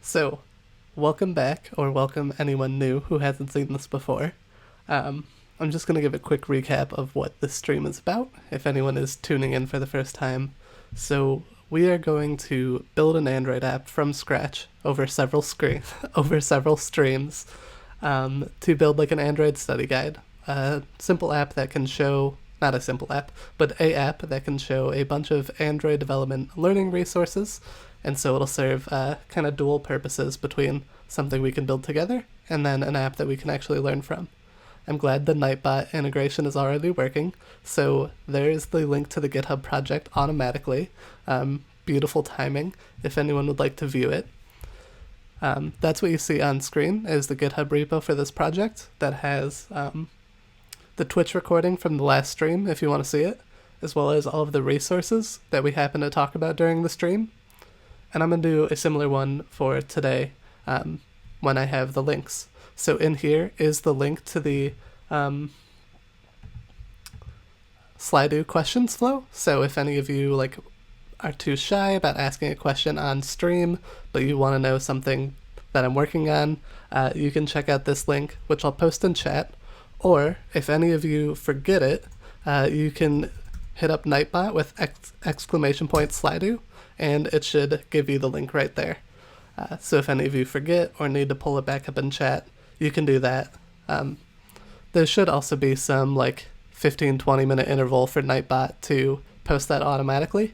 So, welcome back, or welcome anyone new who hasn't seen this before. I'm just going to give a quick recap of what this stream is about, if anyone is tuning in for the first time. So, we are going to build an Android app from scratch over several streams to build like an Android study guide. A simple app that can show, not a simple app, but a app that can show a bunch of Android development learning resources. And so it'll serve kind of dual purposes between something we can build together and then an app that we can actually learn from. I'm glad the Nightbot integration is already working, so there's the link to the GitHub project automatically. Beautiful timing if anyone would like to view it. That's what you see on screen is the GitHub repo for this project that has the Twitch recording from the last stream if you want to see it, as well as all of the resources that we happen to talk about during the stream. And I'm going to do a similar one for today when I have the links. So in here is the link to the Slido questions flow. So if any of you are too shy about asking a question on stream, but you want to know something that I'm working on, you can check out this link, which I'll post in chat. Or if any of you forget it, you can hit up Nightbot with !Slido, and it should give you the link right there. So if any of you forget or need to pull it back up in chat, you can do that. There should also be some 15-20 minute interval for Nightbot to post that automatically,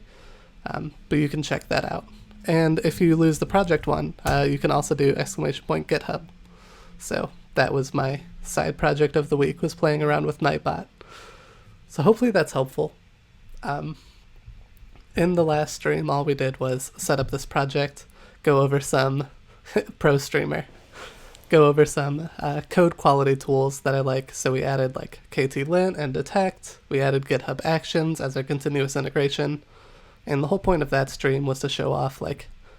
but you can check that out. And if you lose the project one, you can also do !GitHub. So that was my side project of the week, was playing around with Nightbot. So hopefully that's helpful. In the last stream, all we did was set up this project, go over some pro streamer, go over some code quality tools that I like. So we added KT-lint and detect. We added GitHub Actions as our continuous integration. And the whole point of that stream was to show off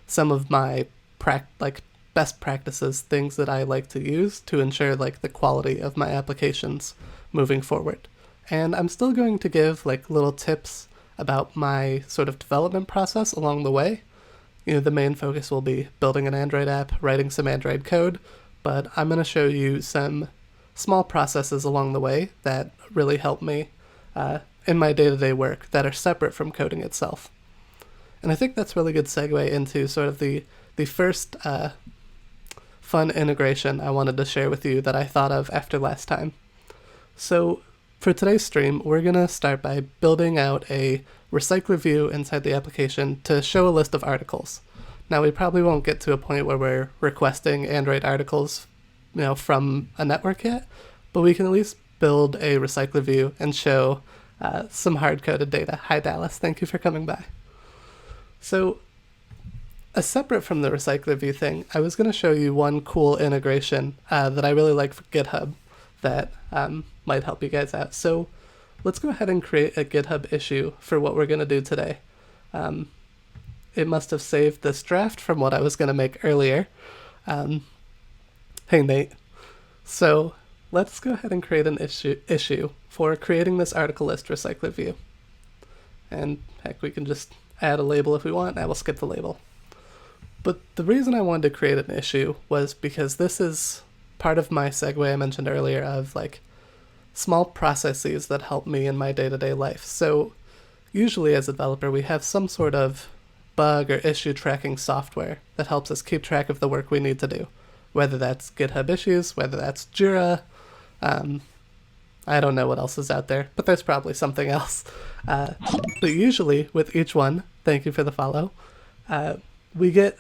some of my best practices, things that I like to use to ensure the quality of my applications moving forward. And I'm still going to give little tips about my sort of development process along the way. The main focus will be building an Android app, writing some Android code, but I'm going to show you some small processes along the way that really help me in my day-to-day work that are separate from coding itself. And I think that's a really good segue into sort of the first fun integration I wanted to share with you that I thought of after last time. So for today's stream, we're going to start by building out a RecyclerView inside the application to show a list of articles. Now, we probably won't get to a point where we're requesting Android articles, from a network yet, but we can at least build a RecyclerView and show some hard-coded data. Hi, Dallas. Thank you for coming by. So, separate from the RecyclerView thing, I was going to show you one cool integration that I really like for GitHub that might help you guys out. So let's go ahead and create a GitHub issue for what we're going to do today. It must have saved this draft from what I was going to make earlier. Hey, Nate. So let's go ahead and create an issue for creating this article list RecyclerView. And heck, we can just add a label if we want. I will skip the label. But the reason I wanted to create an issue was because this is part of my segue I mentioned earlier of small processes that help me in my day-to-day life. So usually as a developer, we have some sort of bug or issue tracking software that helps us keep track of the work we need to do, whether that's GitHub issues, whether that's Jira. I don't know what else is out there, but there's probably something else. But usually with each one, thank you for the follow, we get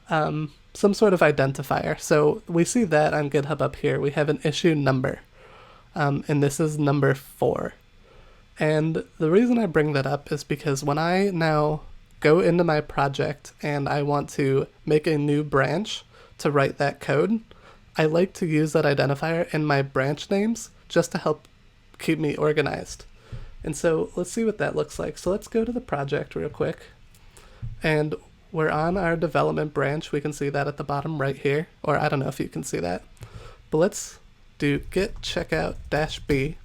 some sort of identifier. So we see that on GitHub up here. We have an issue number, and this is number 4. And the reason I bring that up is because when I now go into my project and I want to make a new branch to write that code, I like to use that identifier in my branch names just to help keep me organized. And so let's see what that looks like. So let's go to the project real quick. And we're on our development branch. We can see that at the bottom right here, or I don't know if you can see that. But let's do git checkout -b.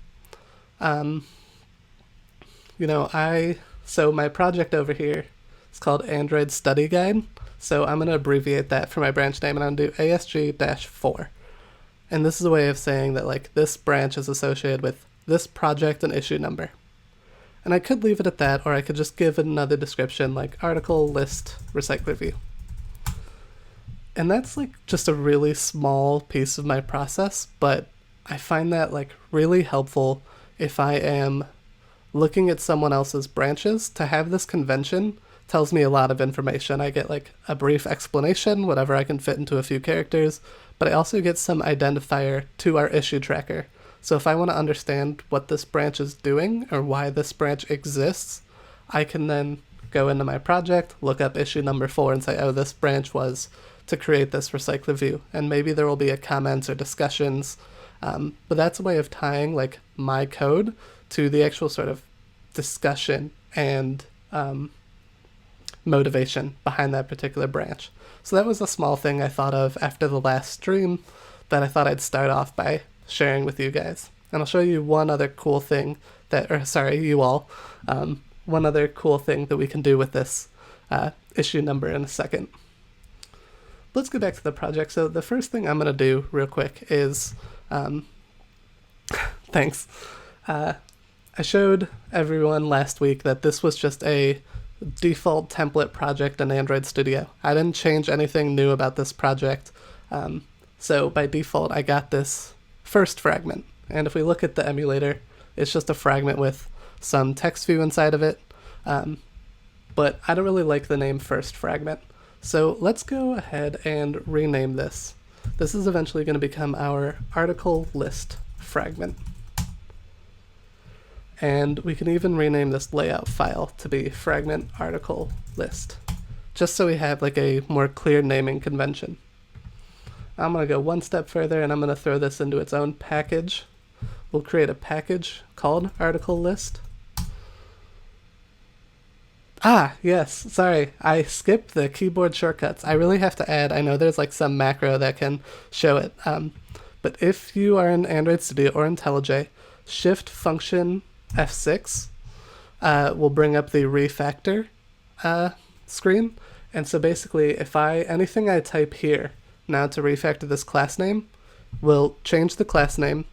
So my project over here is called Android Study Guide. So I'm going to abbreviate that for my branch name, and I'm going to do ASG-4. And this is a way of saying that like this branch is associated with this project and issue number. And I could leave it at that, or I could just give it another description like article list RecyclerView. And that's like just a really small piece of my process, but I find that like really helpful if I am looking at someone else's branches. To have this convention tells me a lot of information. I get like a brief explanation, whatever I can fit into a few characters, but I also get some identifier to our issue tracker. So if I want to understand what this branch is doing or why this branch exists, I can then go into my project, look up issue number 4 and say, oh, this branch was to create this RecyclerView, and maybe there will be a comments or discussions. But that's a way of tying like my code to the actual sort of discussion and motivation behind that particular branch. So that was a small thing I thought of after the last stream that I thought I'd start off by sharing with you guys. And I'll show you one other cool thing one other cool thing that we can do with this issue number in a second. Let's go back to the project. So the first thing I'm going to do real quick is, thanks. I showed everyone last week that this was just a default template project in Android Studio. I didn't change anything new about this project. So by default, I got this first fragment. And if we look at the emulator, it's just a fragment with some text view inside of it. But I don't really like the name first fragment. So let's go ahead and rename this. This is eventually going to become our article list fragment. And we can even rename this layout file to be fragment article list, just so we have like a more clear naming convention. I'm going to go one step further, and I'm going to throw this into its own package. We'll create a package called article list. Ah, yes, sorry, I skipped the keyboard shortcuts. I really have to add, I know there's like some macro that can show it, but if you are in Android Studio or IntelliJ, Shift Function F6 will bring up the refactor screen. And so basically, if anything I type here now to refactor this class name will change the class name,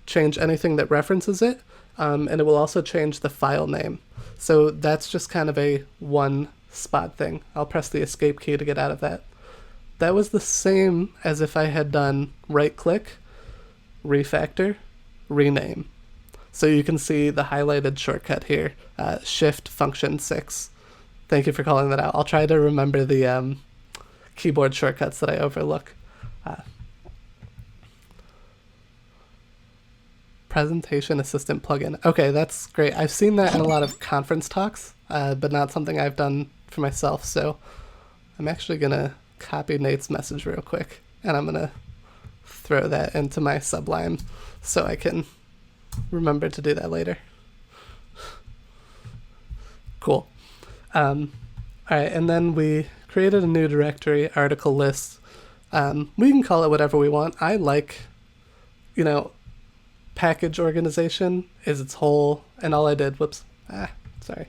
change anything that references it, and it will also change the file name. So that's just kind of a one spot thing. I'll press the escape key to get out of that. That was the same as if I had done right click, refactor, rename. So you can see the highlighted shortcut here, Shift Function 6. Thank you for calling that out. I'll try to remember the keyboard shortcuts that I overlook. Presentation Assistant plugin. Okay, that's great. I've seen that in a lot of conference talks, but not something I've done for myself. So I'm actually going to copy Nate's message real quick, and I'm going to throw that into my Sublime so I can remember to do that later. Cool. All right, and then we created a new directory, article list. We can call it whatever we want. I like, package organization is its whole, and all I did, sorry.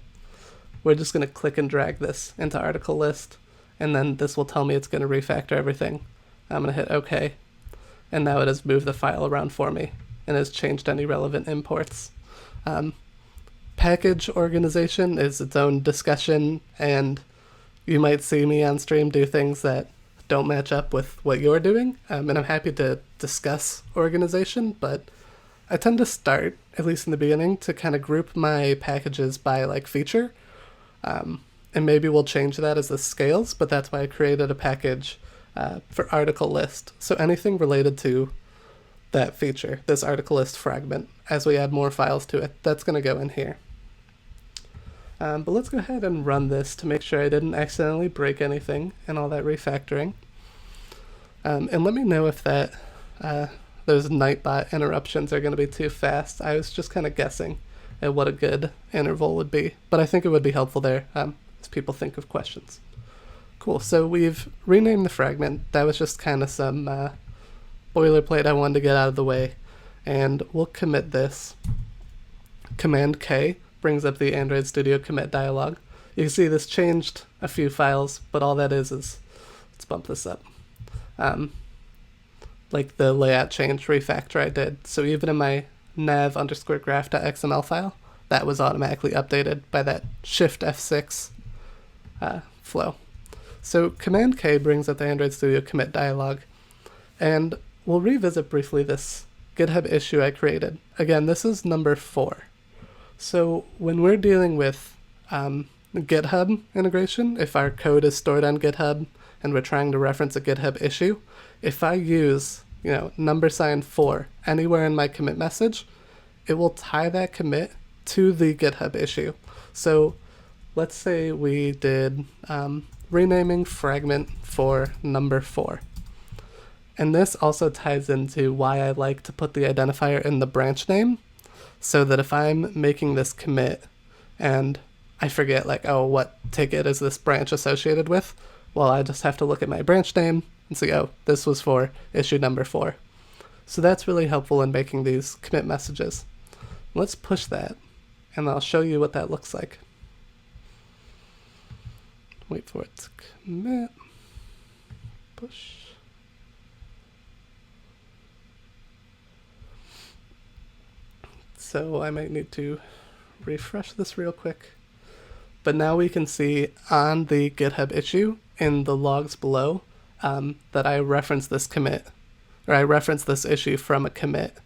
We're just going to click and drag this into article list, and then this will tell me it's going to refactor everything. I'm going to hit OK, and now it has moved the file around for me and has changed any relevant imports. Package organization is its own discussion, and you might see me on stream do things that don't match up with what you're doing, and I'm happy to discuss organization, but I tend to start, at least in the beginning, to kind of group my packages by like feature, and maybe we'll change that as this scales, but that's why I created a package for article list. So anything related to that feature, this article list fragment, as we add more files to it, that's going to go in here. But let's go ahead and run this to make sure I didn't accidentally break anything and all that refactoring. And let me know if that those Nightbot interruptions are going to be too fast. I was just kind of guessing at what a good interval would be, but I think it would be helpful there as people think of questions. Cool, so we've renamed the fragment. That was just kind of some boilerplate I wanted to get out of the way, and we'll commit this. Command K brings up the Android Studio commit dialog. You can see this changed a few files, but all that is let's bump this up. Like the layout change refactor I did. So even in my nav_graph.xml file, that was automatically updated by that Shift F6 flow. So Command K brings up the Android Studio commit dialog, and we'll revisit briefly this GitHub issue I created. Again, this is number 4. So when we're dealing with GitHub integration, if our code is stored on GitHub and we're trying to reference a GitHub issue, if I use $4 anywhere in my commit message, it will tie that commit to the GitHub issue. So let's say we did renaming fragment for number 4. And this also ties into why I like to put the identifier in the branch name, so that if I'm making this commit and I forget what ticket is this branch associated with, well, I just have to look at my branch name and see, this was for issue number 4. So that's really helpful in making these commit messages. Let's push that, and I'll show you what that looks like. Wait for it to commit. Push. So I might need to refresh this real quick. But now we can see on the GitHub issue in the logs below that I referenced this commit, or I referenced this issue from a commit.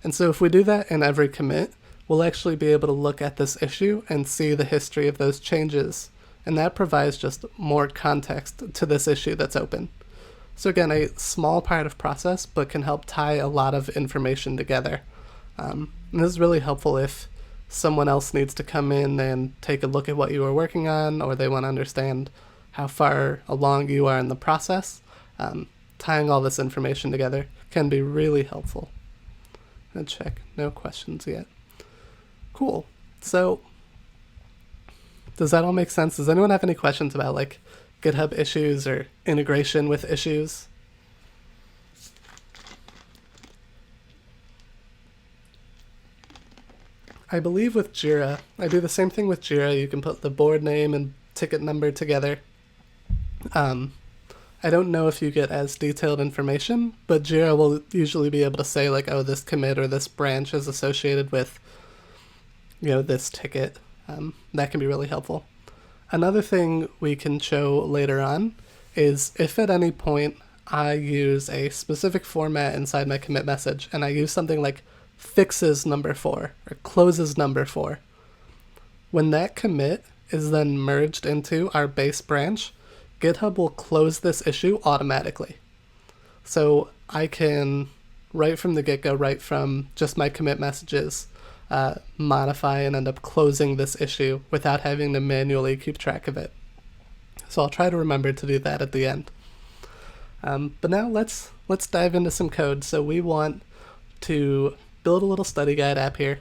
And so if we do that in every commit, we'll actually be able to look at this issue and see the history of those changes. And that provides just more context to this issue that's open. So again, a small part of process, but can help tie a lot of information together. And this is really helpful if someone else needs to come in and take a look at what you are working on, or they want to understand how far along you are in the process. Tying all this information together can be really helpful. And check, no questions yet. Cool. So does that all make sense? Does anyone have any questions about GitHub issues or integration with issues? I believe with Jira, I do the same thing with Jira. You can put the board name and ticket number together. I don't know if you get as detailed information, but Jira will usually be able to say this commit or this branch is associated with, this ticket. That can be really helpful. Another thing we can show later on is if at any point I use a specific format inside my commit message and I use something like fixes number 4 or closes number 4, when that commit is then merged into our base branch, GitHub will close this issue automatically. So I can, right from the get-go, right from just my commit messages, modify and end up closing this issue without having to manually keep track of it. So I'll try to remember to do that at the end. But now let's dive into some code. So we want to build a little study guide app here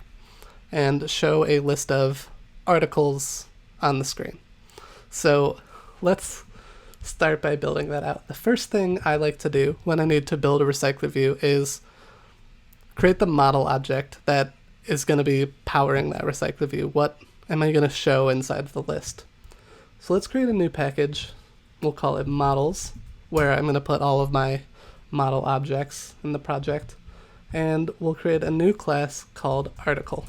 and show a list of articles on the screen. So let's start by building that out. The first thing I like to do when I need to build a RecyclerView is create the model object that is going to be powering that RecyclerView. What am I going to show inside of the list? So let's create a new package. We'll call it models, where I'm going to put all of my model objects in the project. And we'll create a new class called article.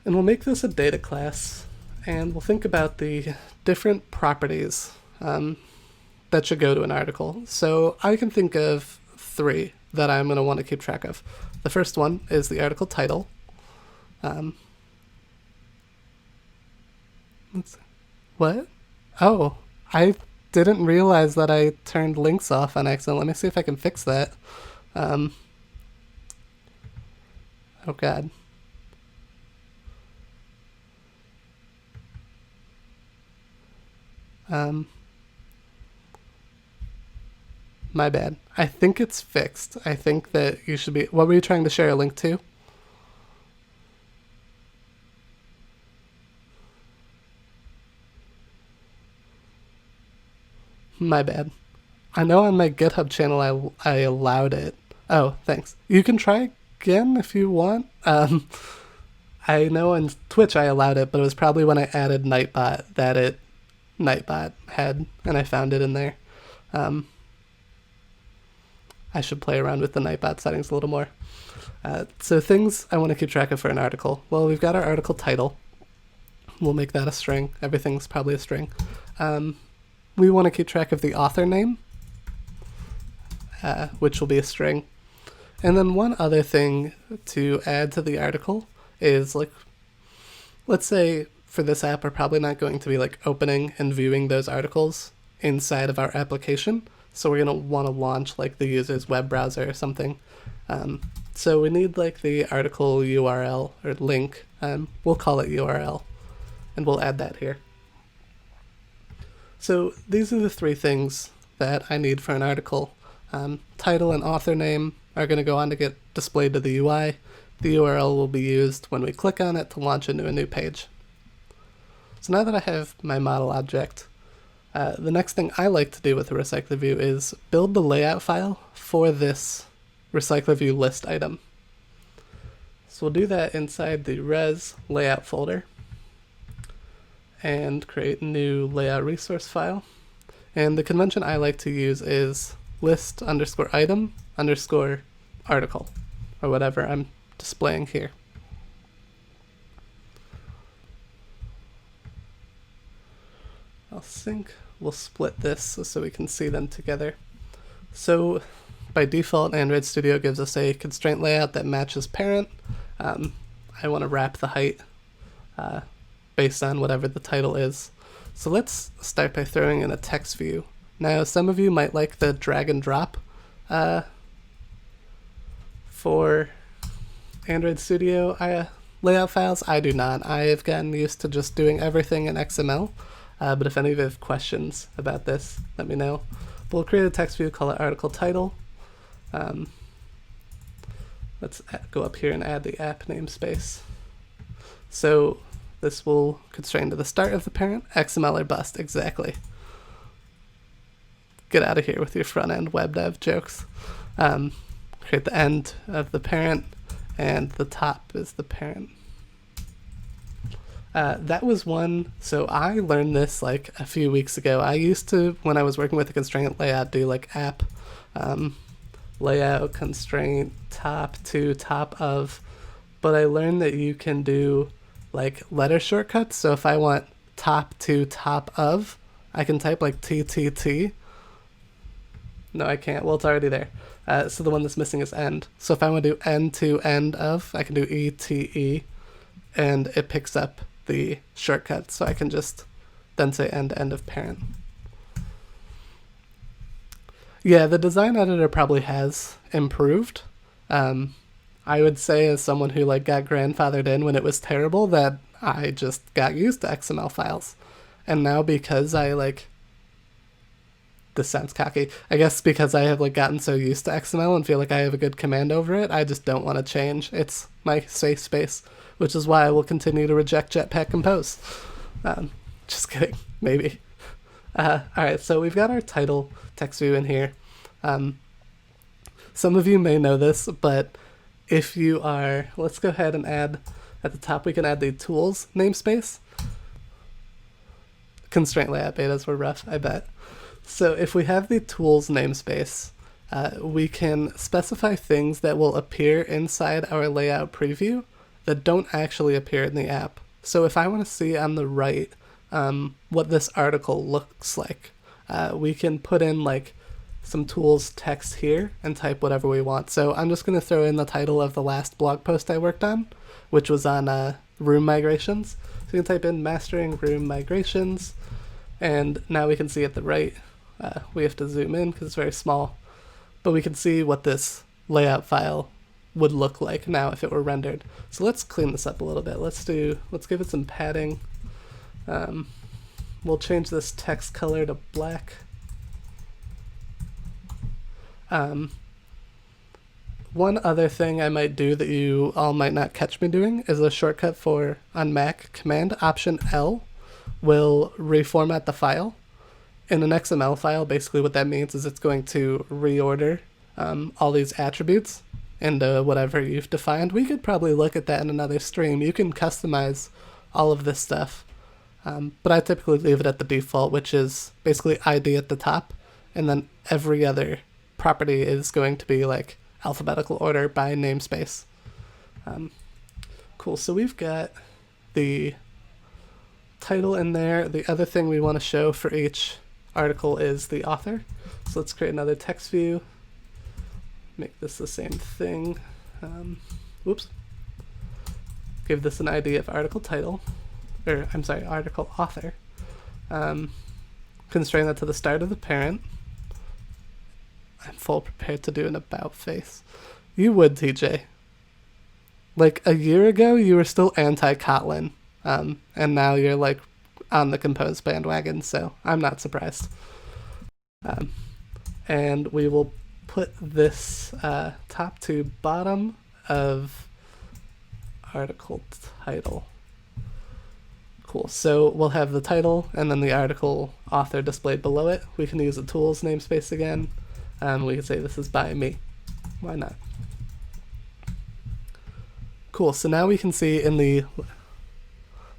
And we'll make this a data class, and we'll think about the different properties that should go to an article. So I can think of 3 that I'm going to want to keep track of. The first one is the article title. What? Oh, I didn't realize that I turned links off on accident. Let me see if I can fix that. Oh god. My bad. I think it's fixed. I think that you should be... What were you trying to share a link to? My bad. I know on my GitHub channel I allowed it. Oh, thanks. You can try again if you want. I know on Twitch I allowed it, but it was probably when I added Nightbot that it Nightbot had, and I found it in there. I should play around with the Nightbot settings a little more. So things I want to keep track of for an article. Well, we've got our article title. We'll make that a string. Everything's probably a string. We want to keep track of the author name, which will be a string. And then one other thing to add to the article is, like, let's say for this app, we're probably not going to be like opening and viewing those articles inside of our application. So we're going to want to launch like the user's web browser or something. So we need like the article URL or link. We'll call it URL, and we'll add that here. So these are the three things that I need for an article. Title and author name are going to go on to get displayed to the UI. The URL will be used when we click on it to launch into a new page. So now that I have my model object, the next thing I like to do with the RecyclerView is build the layout file for this RecyclerView list item. So we'll do that inside the res layout folder and create a new layout resource file. And the convention I like to use is list underscore item underscore article, or whatever I'm displaying here. I'll sync. We'll split this so we can see them together. So by default, Android Studio gives us a constraint layout that matches parent. I want to wrap the height based on whatever the title is. So let's start by throwing in a text view. Now, some of you might like the drag and drop for Android Studio layout files. I do not. I have gotten used to just doing everything in XML. But if any of you have questions about this, let me know. We'll create a text view, call it article title. Let's go up here and add the app namespace. So this will constrain to the start of the parent, XML or bust, exactly. Get out of here with your front-end web dev jokes. Create the end of the parent, and the top is the parent. That was one, so I learned this like a few weeks ago. I used to, when I was working with the constraint layout, do like app layout constraint top to top of, but I learned that you can do like letter shortcuts. So if I want top to top of, I can type like TTT. No, I can't. Well, it's already there. So the one that's missing is end. So if I want to do end to end of, I can do ETE, and it picks up the shortcut, so I can just then say end to end of parent. Yeah, the design editor probably has improved. I would say, as someone who like got grandfathered in when it was terrible, that I just got used to XML files. And now because I like, this sounds cocky, I guess because I have like gotten so used to XML and feel like I have a good command over it, I just don't want to change. It's my safe space, which is why I will continue to reject Jetpack Compose. Just kidding, maybe. Alright, so we've got our title text view in here. Some of you may know this, but if you are, let's go ahead and add, at the top we can add the tools namespace. Constraint layout betas were rough, I bet. So if we have the tools namespace, we can specify things that will appear inside our layout preview that don't actually appear in the app. So if I want to see on the right what this article looks like, we can put in like some tools text here and type whatever we want. So I'm just going to throw in the title of the last blog post I worked on, which was on room migrations. So you can type in mastering room migrations, and now we can see at the right, we have to zoom in because it's very small, but we can see what this layout file would look like now if it were rendered. So let's clean this up a little bit. Let's give it some padding. We'll change this text color to black. One other thing I might do that you all might not catch me doing is a shortcut for, on Mac, Command Option L will reformat the file. In an XML file, basically what that means is it's going to reorder all these attributes into whatever you've defined. We could probably look at that in another stream. You can customize all of this stuff But I typically leave it at the default, which is basically ID at the top, and then every other property is going to be like alphabetical order by namespace. Cool, so we've got the title in there. The other thing we want to show for each article is the author. So let's create another text view, make this the same thing. Whoops. Give this an ID of article title, or I'm sorry, article author. Constrain that to the start of the parent. I'm full prepared to do an about face. You would, TJ. Like a year ago, you were still anti-Kotlin, and now you're like on the Compose bandwagon, so I'm not surprised. And we will put this top to bottom of article title. Cool, so we'll have the title and then the article author displayed below it. We can use the tools namespace again. We can say this is by me. Why not? Cool, so now we can see in the...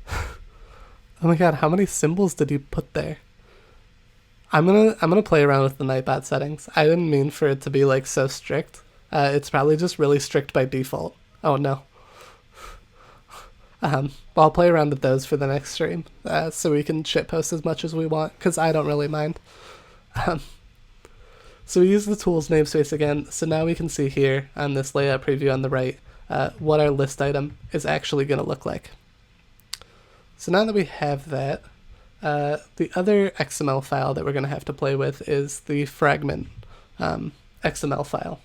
Oh my god, how many symbols did you put there? I'm gonna play around with the Nightbot settings. I didn't mean for it to be like so strict. It's probably just really strict by default. Oh no. I'll play around with those for the next stream, so we can shitpost as much as we want, because I don't really mind. So we use the tools namespace again, so now we can see here on this layout preview on the right what our list item is actually going to look like. So now that we have that, the other XML file that we're going to have to play with is the Fragment XML file.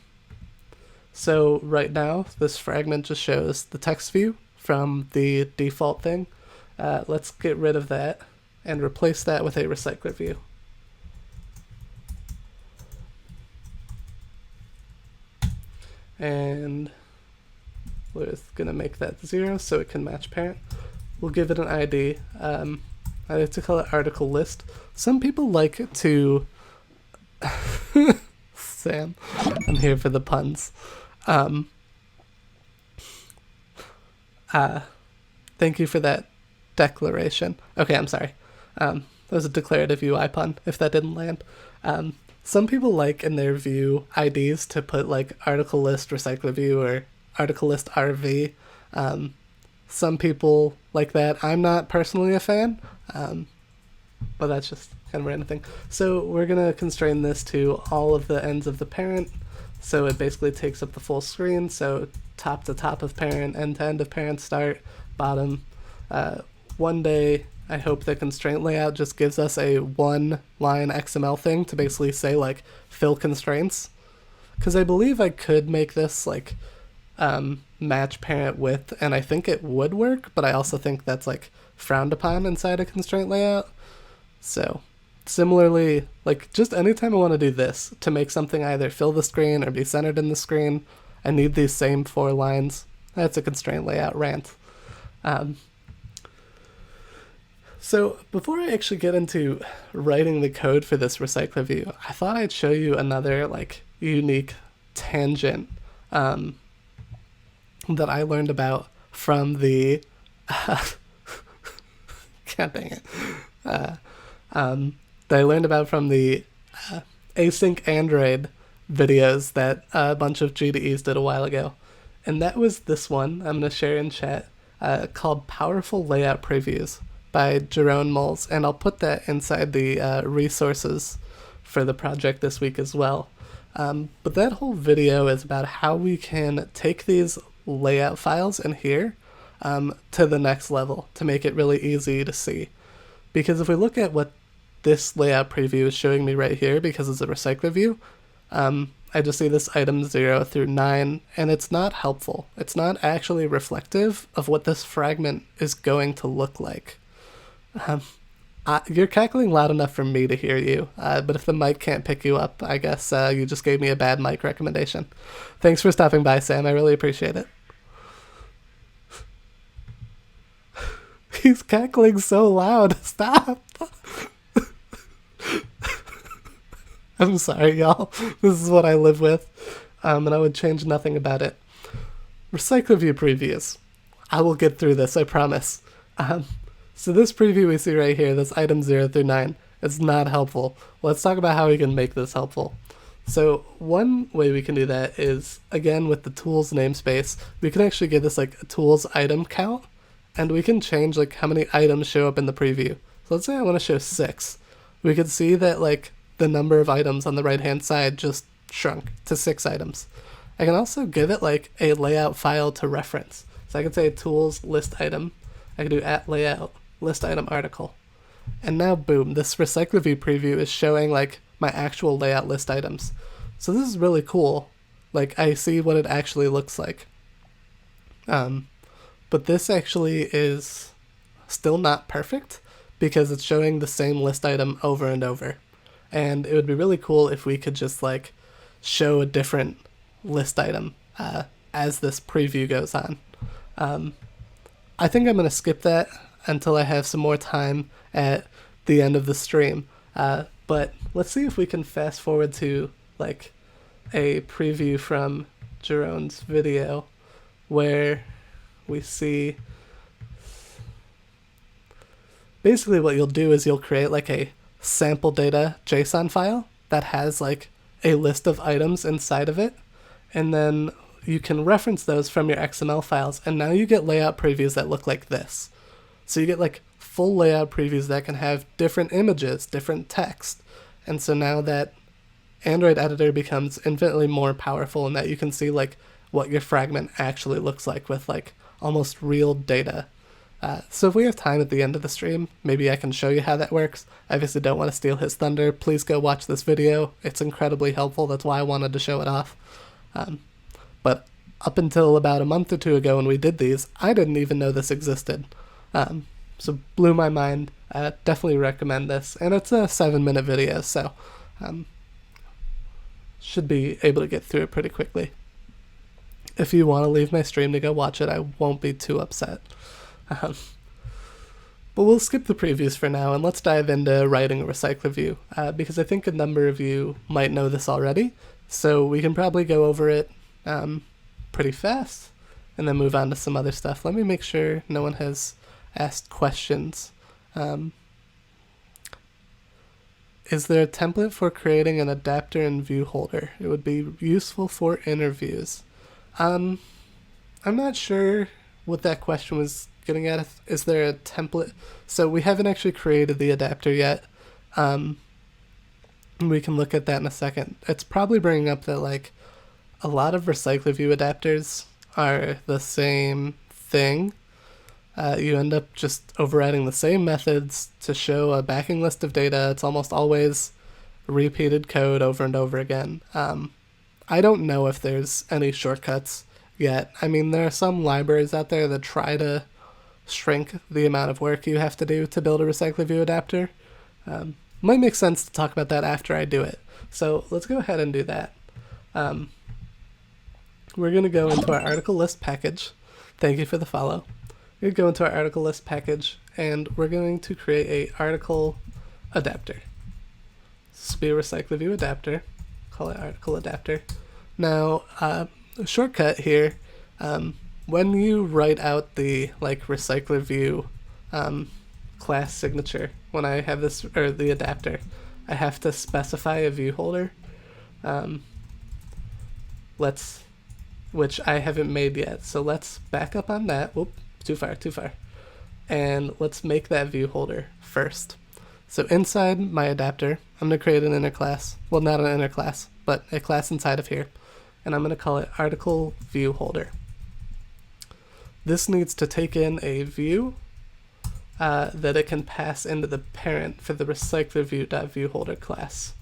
So right now, this fragment just shows the text view from the default thing. Let's get rid of that and replace that with a recycler view. And we're going to make that 0 so it can match parent. We'll give it an ID. I like to call it article list. Some people like to... Sam, I'm here for the puns. Thank you for that declaration. Okay, I'm sorry. That was a declarative UI pun, if that didn't land. Some people like in their view IDs to put like article list recycler view or article list RV. Some people like that. I'm not personally a fan, but that's just kind of a random thing. So we're going to constrain this to all of the ends of the parent. So it basically takes up the full screen. So top to top of parent, end to end of parent, start, bottom. One day, I hope the constraint layout just gives us a one-line XML thing to basically say, like, fill constraints. Because I believe I could make this, like, match parent width, and I think it would work, but I also think that's, like, frowned upon inside a constraint layout. So, similarly, like, just anytime I want to do this, to make something either fill the screen or be centered in the screen, I need these same 4 lines. That's a constraint layout rant. So before I actually get into writing the code for this recycler view, I thought I'd show you another like unique tangent that I learned about from the God dang it that I learned about from the async Android videos that a bunch of GDEs did a while ago, and that was this one I'm going to share in chat called Powerful Layout Previews by Jerome Moles, and I'll put that inside the resources for the project this week as well. But that whole video is about how we can take these layout files in here to the next level to make it really easy to see. Because if we look at what this layout preview is showing me right here, because it's a recycler view, I just see this item 0 through 9, and it's not helpful. It's not actually reflective of what this fragment is going to look like. You're cackling loud enough for me to hear you, but if the mic can't pick you up, I guess you just gave me a bad mic recommendation. Thanks for stopping by, Sam. I really appreciate it. He's cackling so loud. Stop. I'm sorry, y'all. This is what I live with, and I would change nothing about it. RecyclerView previews. I will get through this, I promise. So this preview we see right here, this item 0 through 9, it's not helpful. Let's talk about how we can make this helpful. So one way we can do that is, again, with the tools namespace, we can actually give this like a tools item count, and we can change like how many items show up in the preview. So let's say I want to show 6. We could see that like the number of items on the right hand side just shrunk to 6 items. I can also give it like a layout file to reference. So I could say tools list item. I could do @layout list item article. And now boom, this RecyclerView preview is showing like my actual layout list items. So this is really cool. Like I see what it actually looks like. But this actually is still not perfect because it's showing the same list item over and over. And it would be really cool if we could just like show a different list item as this preview goes on. I think I'm going to skip that until I have some more time at the end of the stream. But let's see if we can fast forward to like a preview from Jeroen's video where we see basically what you'll do is you'll create like a sample data JSON file that has like a list of items inside of it, and then you can reference those from your XML files, and now you get layout previews that look like this. So you get like full layout previews that can have different images, different text, and so now that Android editor becomes infinitely more powerful in that you can see like what your fragment actually looks like with like almost real data. So if we have time at the end of the stream, maybe I can show you how that works. I obviously don't want to steal his thunder. Please go watch this video. It's incredibly helpful. That's why I wanted to show it off. But up until about a month or two ago when we did these, I didn't even know this existed. So blew my mind. Definitely recommend this. And it's a 7-minute video, so should be able to get through it pretty quickly. If you want to leave my stream to go watch it, I won't be too upset. But we'll skip the previews for now, and let's dive into writing a RecyclerView, because I think a number of you might know this already, so we can probably go over it pretty fast, and then move on to some other stuff. Let me make sure no one has asked questions. Is there a template for creating an adapter and view holder? It would be useful for interviews. I'm not sure what that question was getting at. Is there a template? So we haven't actually created the adapter yet. We can look at that in a second. It's probably bringing up that like a lot of RecyclerView adapters are the same thing. You end up just overriding the same methods to show a backing list of data. It's almost always repeated code over and over again. I don't know if there's any shortcuts yet. I mean, there are some libraries out there that try to shrink the amount of work you have to do to build a RecyclerView adapter. Might make sense to talk about that after I do it. So let's go ahead and do that. We're going to go into our article list package. Thank you for the follow. We're going to go into our article list package, and we're going to create a article adapter. This will be a RecyclerView adapter. Call it article adapter. Now, a shortcut here, when you write out the like RecyclerView class signature, when I have this, or the adapter, I have to specify a view holder. Which I haven't made yet. So let's back up on that. Whoop, too far. And let's make that view holder first. So inside my adapter, I'm going to create an inner class. Well, not an inner class, but a class inside of here. And I'm going to call it article view holder. This needs to take in a view that it can pass into the parent for the RecyclerView.viewHolder class.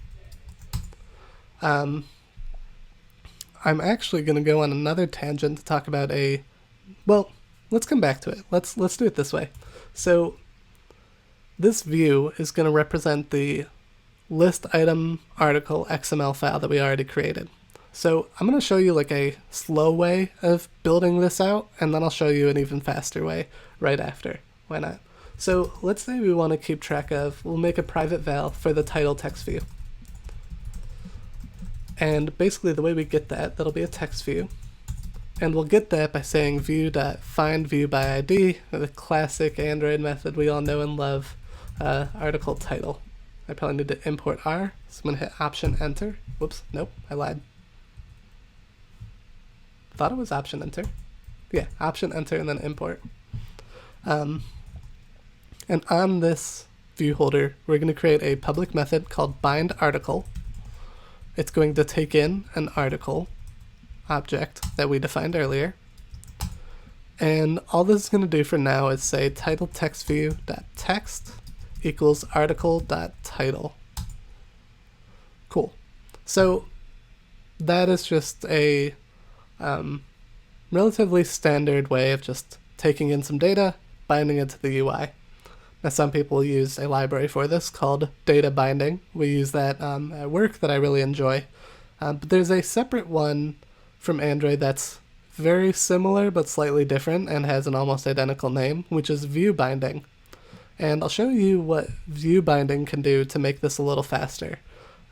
I'm actually going to go on another tangent to talk about well, let's come back to it. Let's do it this way. So this view is going to represent the list item article XML file that we already created. So I'm going to show you like a slow way of building this out, and then I'll show you an even faster way right after. Why not? So let's say we want to keep track of, we'll make a private val for the title text view. And basically the way we get that, that'll be a text view. And we'll get that by saying view.findViewById, the classic Android method we all know and love, article title. I probably need to import R, so I'm going to hit Option Enter. Whoops, nope, I lied. Thought it was Option Enter. Yeah, Option Enter and then import. And on this view holder, we're going to create a public method called bindArticle. It's going to take in an article object that we defined earlier. And all this is going to do for now is say title text view.text equals article.title. Cool. So that is just a relatively standard way of just taking in some data, binding it to the UI. Now, some people use a library for this called data binding. We use that at work that I really enjoy. But there's a separate one from Android that's very similar but slightly different and has an almost identical name, which is view binding. And I'll show you what view binding can do to make this a little faster.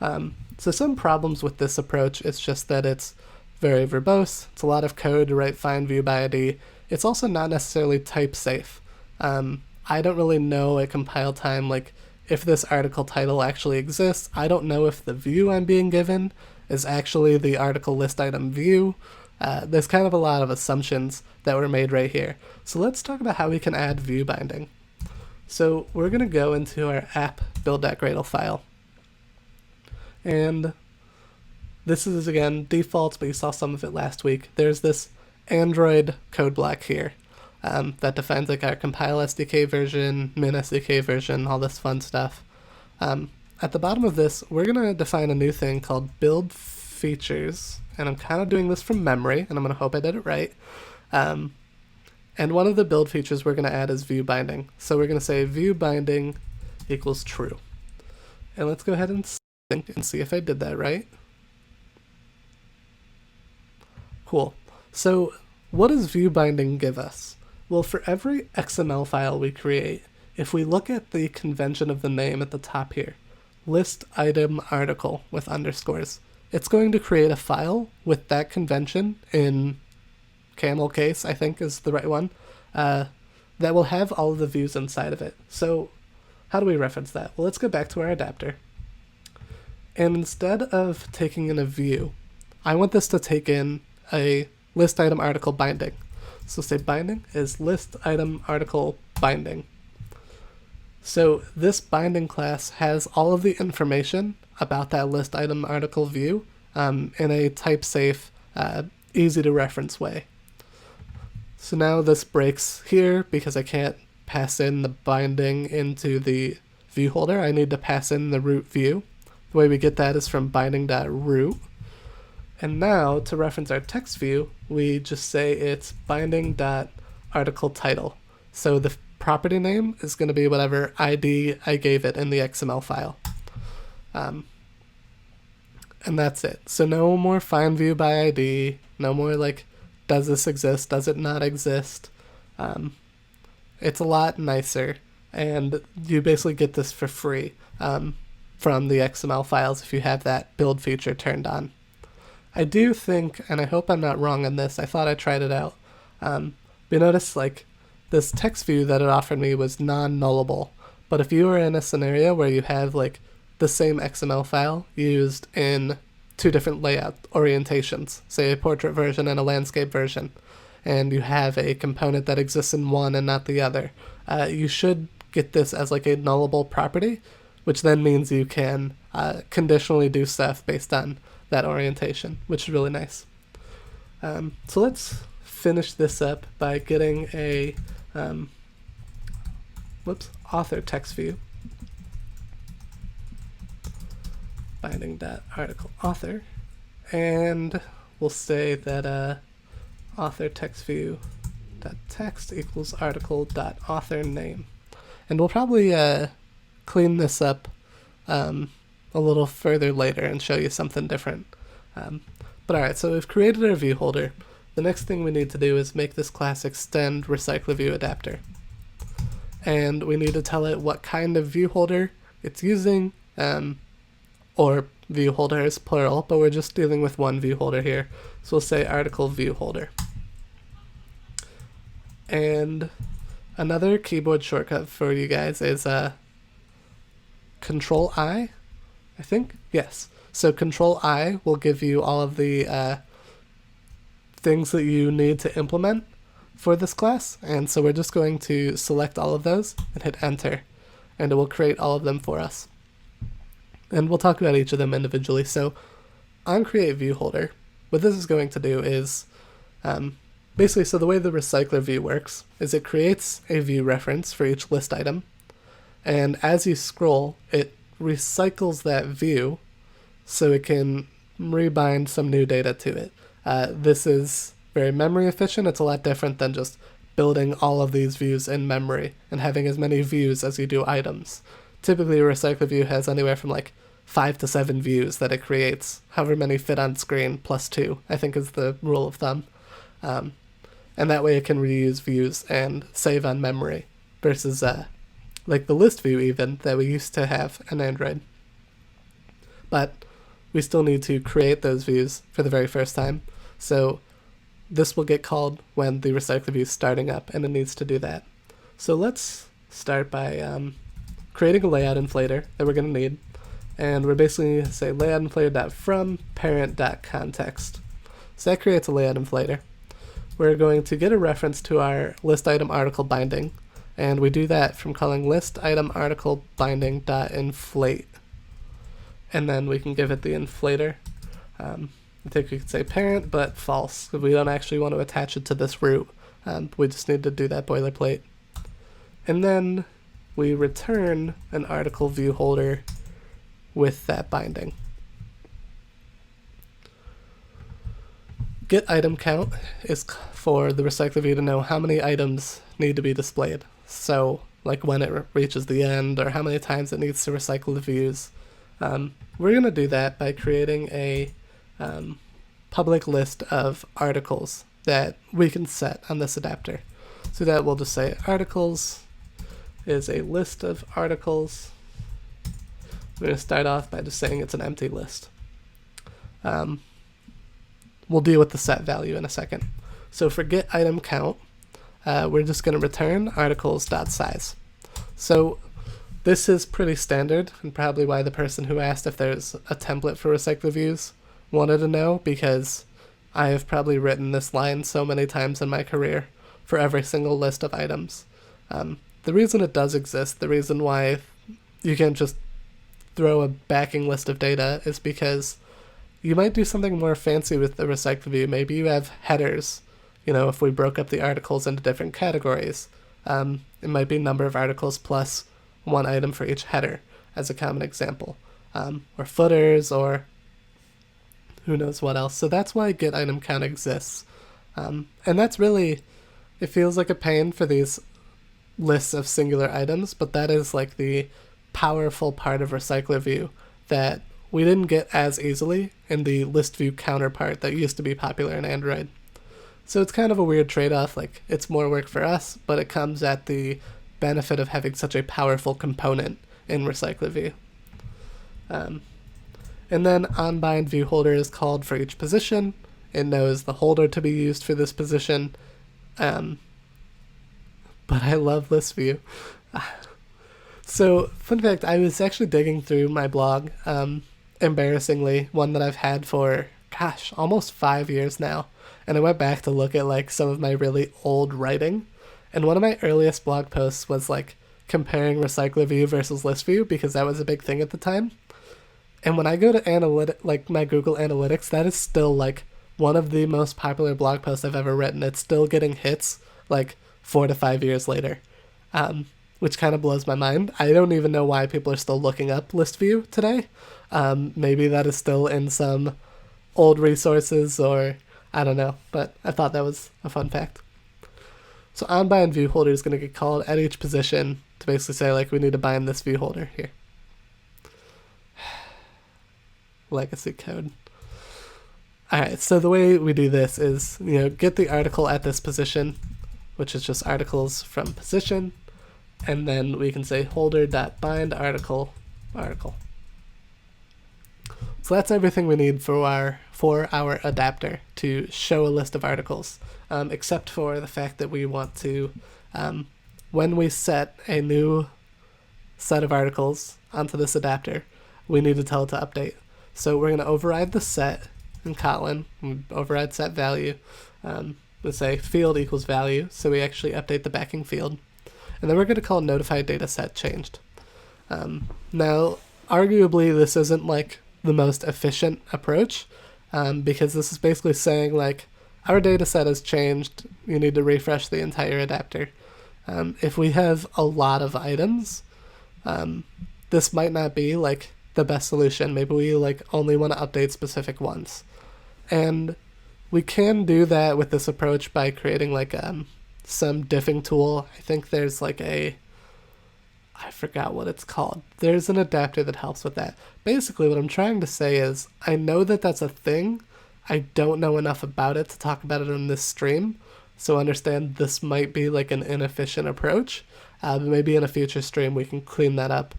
So some problems with this approach is just that it's very verbose. It's a lot of code to write find view by ID. It's also not necessarily type safe. I don't really know at compile time like if this article title actually exists. I don't know if the view I'm being given is actually the article list item view. There's kind of a lot of assumptions that were made right here. So let's talk about how we can add view binding. So we're going to go into our app build.gradle file. And this is, again, defaults, but you saw some of it last week. There's this Android code block here that defines like our compile SDK version, min SDK version, all this fun stuff. At the bottom of this, we're going to define a new thing called build features. And I'm kind of doing this from memory, and I'm going to hope I did it right. And one of the build features we're going to add is view binding. So we're going to say view binding equals true. And let's go ahead and sync and see if I did that right. Cool. So what does view binding give us? Well, for every XML file we create, if we look at the convention of the name at the top here, list item article with underscores, it's going to create a file with that convention in camel case, I think is the right one, that will have all of the views inside of it. So how do we reference that? Well, let's go back to our adapter. And instead of taking in a view, I want this to take in a list item article binding. So say binding is list item article binding. So this binding class has all of the information about that list item article view in a type safe, easy to reference way. So now this breaks here because I can't pass in the binding into the view holder. I need to pass in the root view. The way we get that is from binding.root. And now to reference our text view, we just say it's binding.article title. So the property name is going to be whatever ID I gave it in the XML file. And that's it. So no more find view by ID, no more like, does this exist, does it not exist? It's a lot nicer, and you basically get this for free from the XML files if you have that build feature turned on. I do think, and I hope I'm not wrong on this, I thought I tried it out, but you notice like this text view that it offered me was non-nullable, but if you were in a scenario where you have like the same XML file used in two different layout orientations, say a portrait version and a landscape version, and you have a component that exists in one and not the other, you should get this as like a nullable property, which then means you can conditionally do stuff based on that orientation, which is really nice. So let's finish this up by getting a author text view. Binding.article author, and we'll say that author text view text equals article.author name. And we'll probably clean this up a little further later and show you something different. But alright, so we've created our view holder. The next thing we need to do is make this class extend RecyclerView adapter. And we need to tell it what kind of view holder it's using, or view holder is plural, but we're just dealing with one view holder here. So we'll say article view holder. And another keyboard shortcut for you guys is Control I think? Yes. So Control I will give you all of the things that you need to implement for this class. And so we're just going to select all of those and hit enter, and it will create all of them for us. And we'll talk about each of them individually. So Oncreateviewholder, what this is going to do is basically, so the way the RecyclerView works is it creates a view reference for each list item, and as you scroll, it recycles that view so it can rebind some new data to it. This is very memory efficient. It's a lot different than just building all of these views in memory and having as many views as you do items. Typically, a RecyclerView has anywhere from like 5 to 7 views that it creates, however many fit on screen, plus 2, I think is the rule of thumb. And that way it can reuse views and save on memory, versus like the list view even that we used to have in Android. But we still need to create those views for the very first time. So this will get called when the RecyclerView is starting up, and it needs to do that. So let's start by creating a layout inflator that we're going to need. And we're basically going to say layout inflator.from parent.context. So that creates a layout inflator. We're going to get a reference to our list item article binding, and we do that from calling list item article binding.inflate. And then we can give it the inflator. I think we could say parent, but false, because we don't actually want to attach it to this root. We just need to do that boilerplate. And then we return an article view holder with that binding. Get item count is for the RecyclerView to know how many items need to be displayed. So, like when it reaches the end, or how many times it needs to recycle the views. We're going to do that by creating a public list of articles that we can set on this adapter. So that we'll just say articles is a list of articles. We're going to start off by just saying it's an empty list. We'll deal with the set value in a second. So for get item count, we're just going to return articles.size. So this is pretty standard, and probably why the person who asked if there's a template for RecyclerViews wanted to know, because I have probably written this line so many times in my career for every single list of items. The reason it does exist, the reason why you can't just throw a backing list of data, is because you might do something more fancy with the RecyclerView. Maybe you have headers. You know, if we broke up the articles into different categories, it might be number of articles plus one item for each header as a common example, or footers, or who knows what else. So that's why get item count exists. And that's really, it feels like a pain for these lists of singular items, but that is like the powerful part of RecyclerView that we didn't get as easily in the list view counterpart that used to be popular in Android. So it's kind of a weird trade-off. Like, it's more work for us, but it comes at the benefit of having such a powerful component in RecyclerView. And then onBind view holder is called for each position. It knows the holder to be used for this position. But I love list view. So, fun fact, I was actually digging through my blog, embarrassingly, one that I've had for, almost 5 years now. And I went back to look at like some of my really old writing. And one of my earliest blog posts was like comparing RecyclerView versus ListView, because that was a big thing at the time. And when I go to like my Google Analytics, that is still like one of the most popular blog posts I've ever written. It's still getting hits like 4 to 5 years later, which kind of blows my mind. I don't even know why people are still looking up ListView today. Maybe that is still in some old resources, or I don't know, but I thought that was a fun fact. So onBind view holder is going to get called at each position to basically say, like, we need to bind this view holder here. Legacy code. Alright, so the way we do this is, get the article at this position, which is just articles from position, and then we can say holder.bind article. So that's everything we need for our adapter to show a list of articles, except for the fact that we want to, when we set a new set of articles onto this adapter, we need to tell it to update. So we're going to override the set in Kotlin, override set value, let's say field equals value, so we actually update the backing field. And then we're going to call notify dataset changed. Now, arguably, this isn't like the most efficient approach, because this is basically saying like, our dataset has changed, you need to refresh the entire adapter. If we have a lot of items, this might not be like the best solution. Maybe we like only want to update specific ones. And we can do that with this approach by creating like some diffing tool. I think there's like I forgot what it's called. There's an adapter that helps with that. Basically what I'm trying to say is I know that that's a thing. I don't know enough about it to talk about it in this stream. So understand this might be like an inefficient approach. But maybe in a future stream we can clean that up.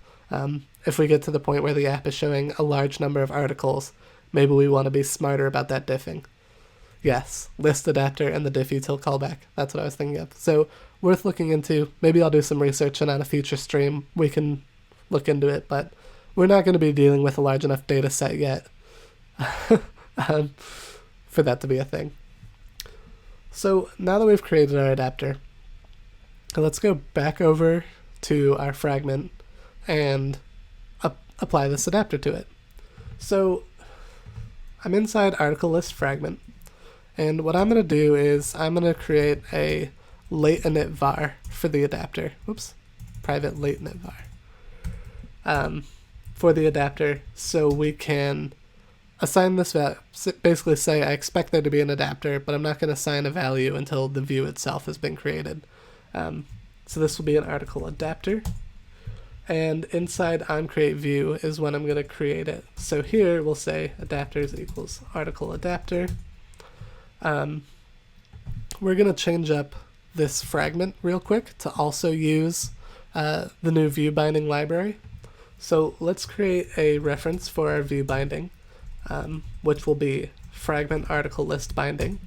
If we get to the point where the app is showing a large number of articles, maybe we want to be smarter about that diffing. Yes, list adapter and the diff util callback. That's what I was thinking of. So worth looking into. Maybe I'll do some research and on a future stream we can look into it, but we're not going to be dealing with a large enough data set yet for that to be a thing. So now that we've created our adapter, let's go back over to our fragment and apply this adapter to it. So I'm inside article list fragment, and what I'm going to do is I'm going to create a late init var for the adapter. Whoops, private late init var for the adapter, so we can assign this value. Basically say I expect there to be an adapter, but I'm not going to assign a value until the view itself has been created. So this will be an article adapter, and inside OncreateView is when I'm going to create it. So here we'll say adapters equals article adapter. We're going to change up this fragment real quick to also use the new view binding library. So let's create a reference for our view binding, which will be fragment article list binding.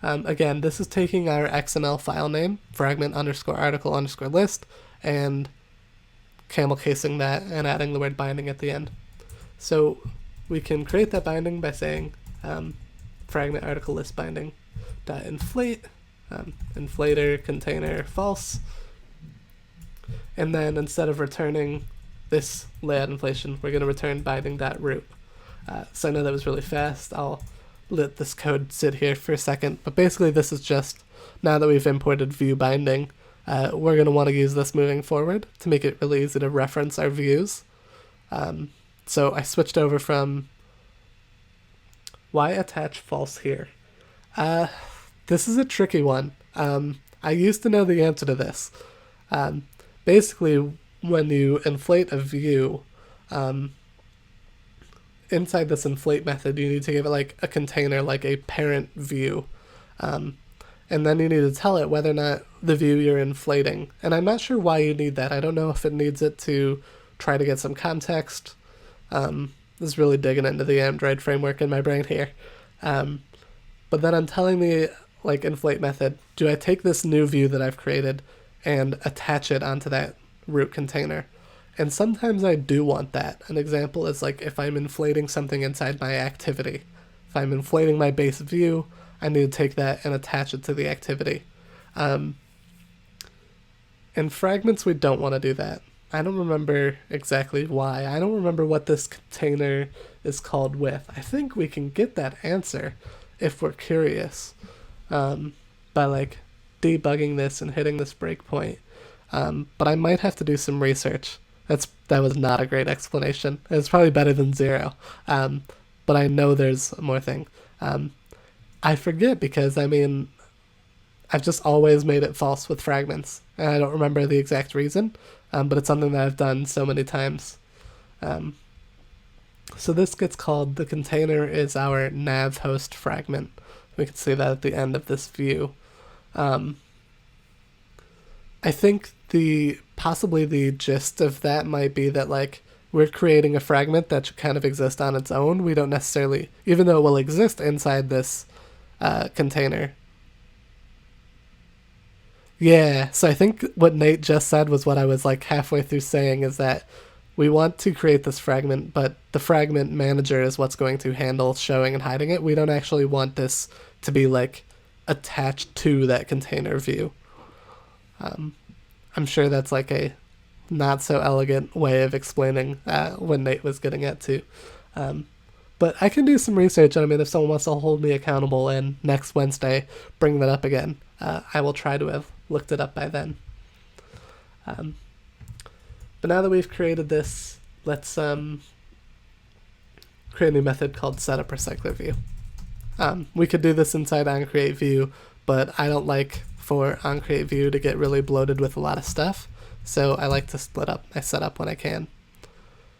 Again, this is taking our XML file name, fragment underscore article underscore list, and camel casing that and adding the word binding at the end. So we can create that binding by saying fragment article list binding dot inflate, inflator container false, and then instead of returning this layout inflation, we're going to return binding dot root. So I know that was really fast. I'll let this code sit here for a second, but basically this is just, now that we've imported view binding, we're going to want to use this moving forward to make it really easy to reference our views. So I switched over from, why attach false here? This is a tricky one. I used to know the answer to this. Basically, when you inflate a view, inside this inflate method, you need to give it like a container, like a parent view. And then you need to tell it whether or not the view you're inflating. And I'm not sure why you need that. I don't know if it needs it to try to get some context. This is really digging into the Android framework in my brain here. But then I'm telling the like inflate method, do I take this new view that I've created and attach it onto that root container? And sometimes I do want that. An example is like if I'm inflating something inside my activity. If I'm inflating my base view, I need to take that and attach it to the activity. In fragments, we don't want to do that. I don't remember exactly why. I don't remember what this container is called with. I think we can get that answer if we're curious by like debugging this and hitting this breakpoint. But I might have to do some research. That was not a great explanation. It's probably better than 0. But I know there's more thing. I forget because, I mean, I've just always made it false with fragments. And I don't remember the exact reason, but it's something that I've done so many times. So this gets called, the container is our nav host fragment. We can see that at the end of this view. I think possibly the gist of that might be that like we're creating a fragment that should kind of exist on its own. We don't necessarily, even though it will exist inside this container. Yeah, so I think what Nate just said was what I was like halfway through saying, is that we want to create this fragment, but the fragment manager is what's going to handle showing and hiding it. We don't actually want this to be like attached to that container view. I'm sure that's like a not so elegant way of explaining what Nate was getting at too. But I can do some research, and I mean, if someone wants to hold me accountable and next Wednesday bring that up again, I will try to have looked it up by then. But now that we've created this, let's create a new method called setUpRecyclerView. We could do this inside OncreateView, but I don't like for OncreateView to get really bloated with a lot of stuff, so I like to split up my setup when I can.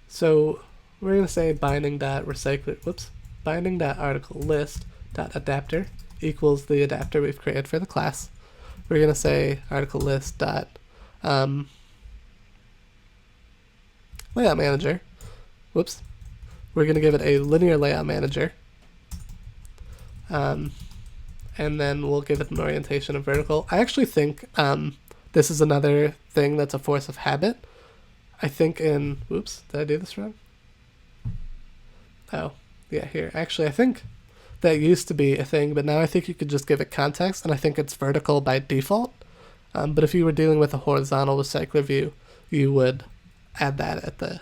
So we're going to say binding.article_list.adapter equals the adapter we've created for the class. We're going to say article list dot layout manager. Whoops. We're going to give it a linear layout manager. And then we'll give it an orientation of vertical. I actually think this is another thing that's a force of habit. I think in, whoops, did I do this wrong? Oh, yeah, here. Actually, I think that used to be a thing, but now I think you could just give it context, and I think it's vertical by default. But if you were dealing with a horizontal recycler view, you would add that at the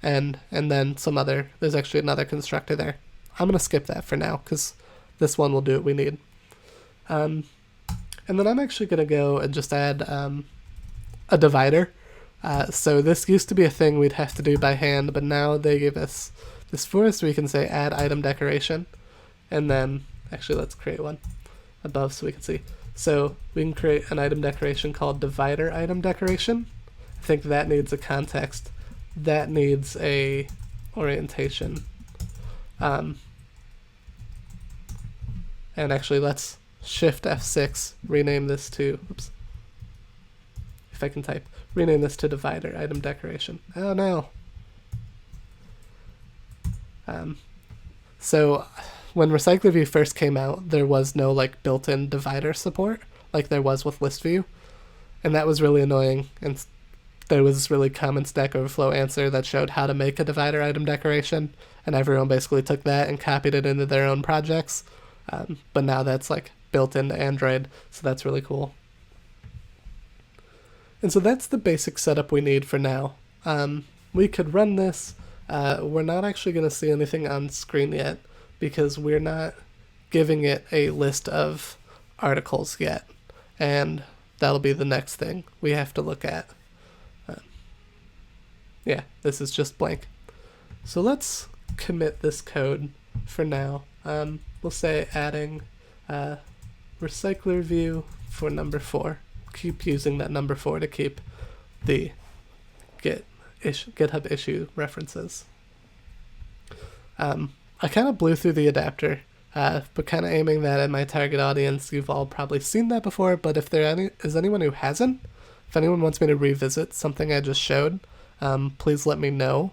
end, and then some other, there's actually another constructor there. I'm going to skip that for now, because this one will do what we need. And then I'm actually going to go and just add a divider. So this used to be a thing we'd have to do by hand, but now they give us this for us. We can say add item decoration, and then actually let's create one above so we can see. So we can create an item decoration called divider item decoration. I think that needs a context. That needs a orientation. And actually let's Shift F6, rename this to, oops, if I can type, rename this to divider item decoration. Oh no. So when RecyclerView first came out, there was no like built-in divider support like there was with ListView, and that was really annoying. And there was this really common Stack Overflow answer that showed how to make a divider item decoration, and everyone basically took that and copied it into their own projects. But now that's like built into Android, so that's really cool. And so that's the basic setup we need for now. We could run this. We're not actually going to see anything on screen yet because we're not giving it a list of articles yet, and that'll be the next thing we have to look at. Yeah, this is just blank. So let's commit this code for now. We'll say adding RecyclerView for number 4. Keep using that number 4 to keep the GitHub issue references. I kind of blew through the adapter, but kind of aiming that at my target audience. You've all probably seen that before, but if there is anyone who hasn't, if anyone wants me to revisit something I just showed, please let me know.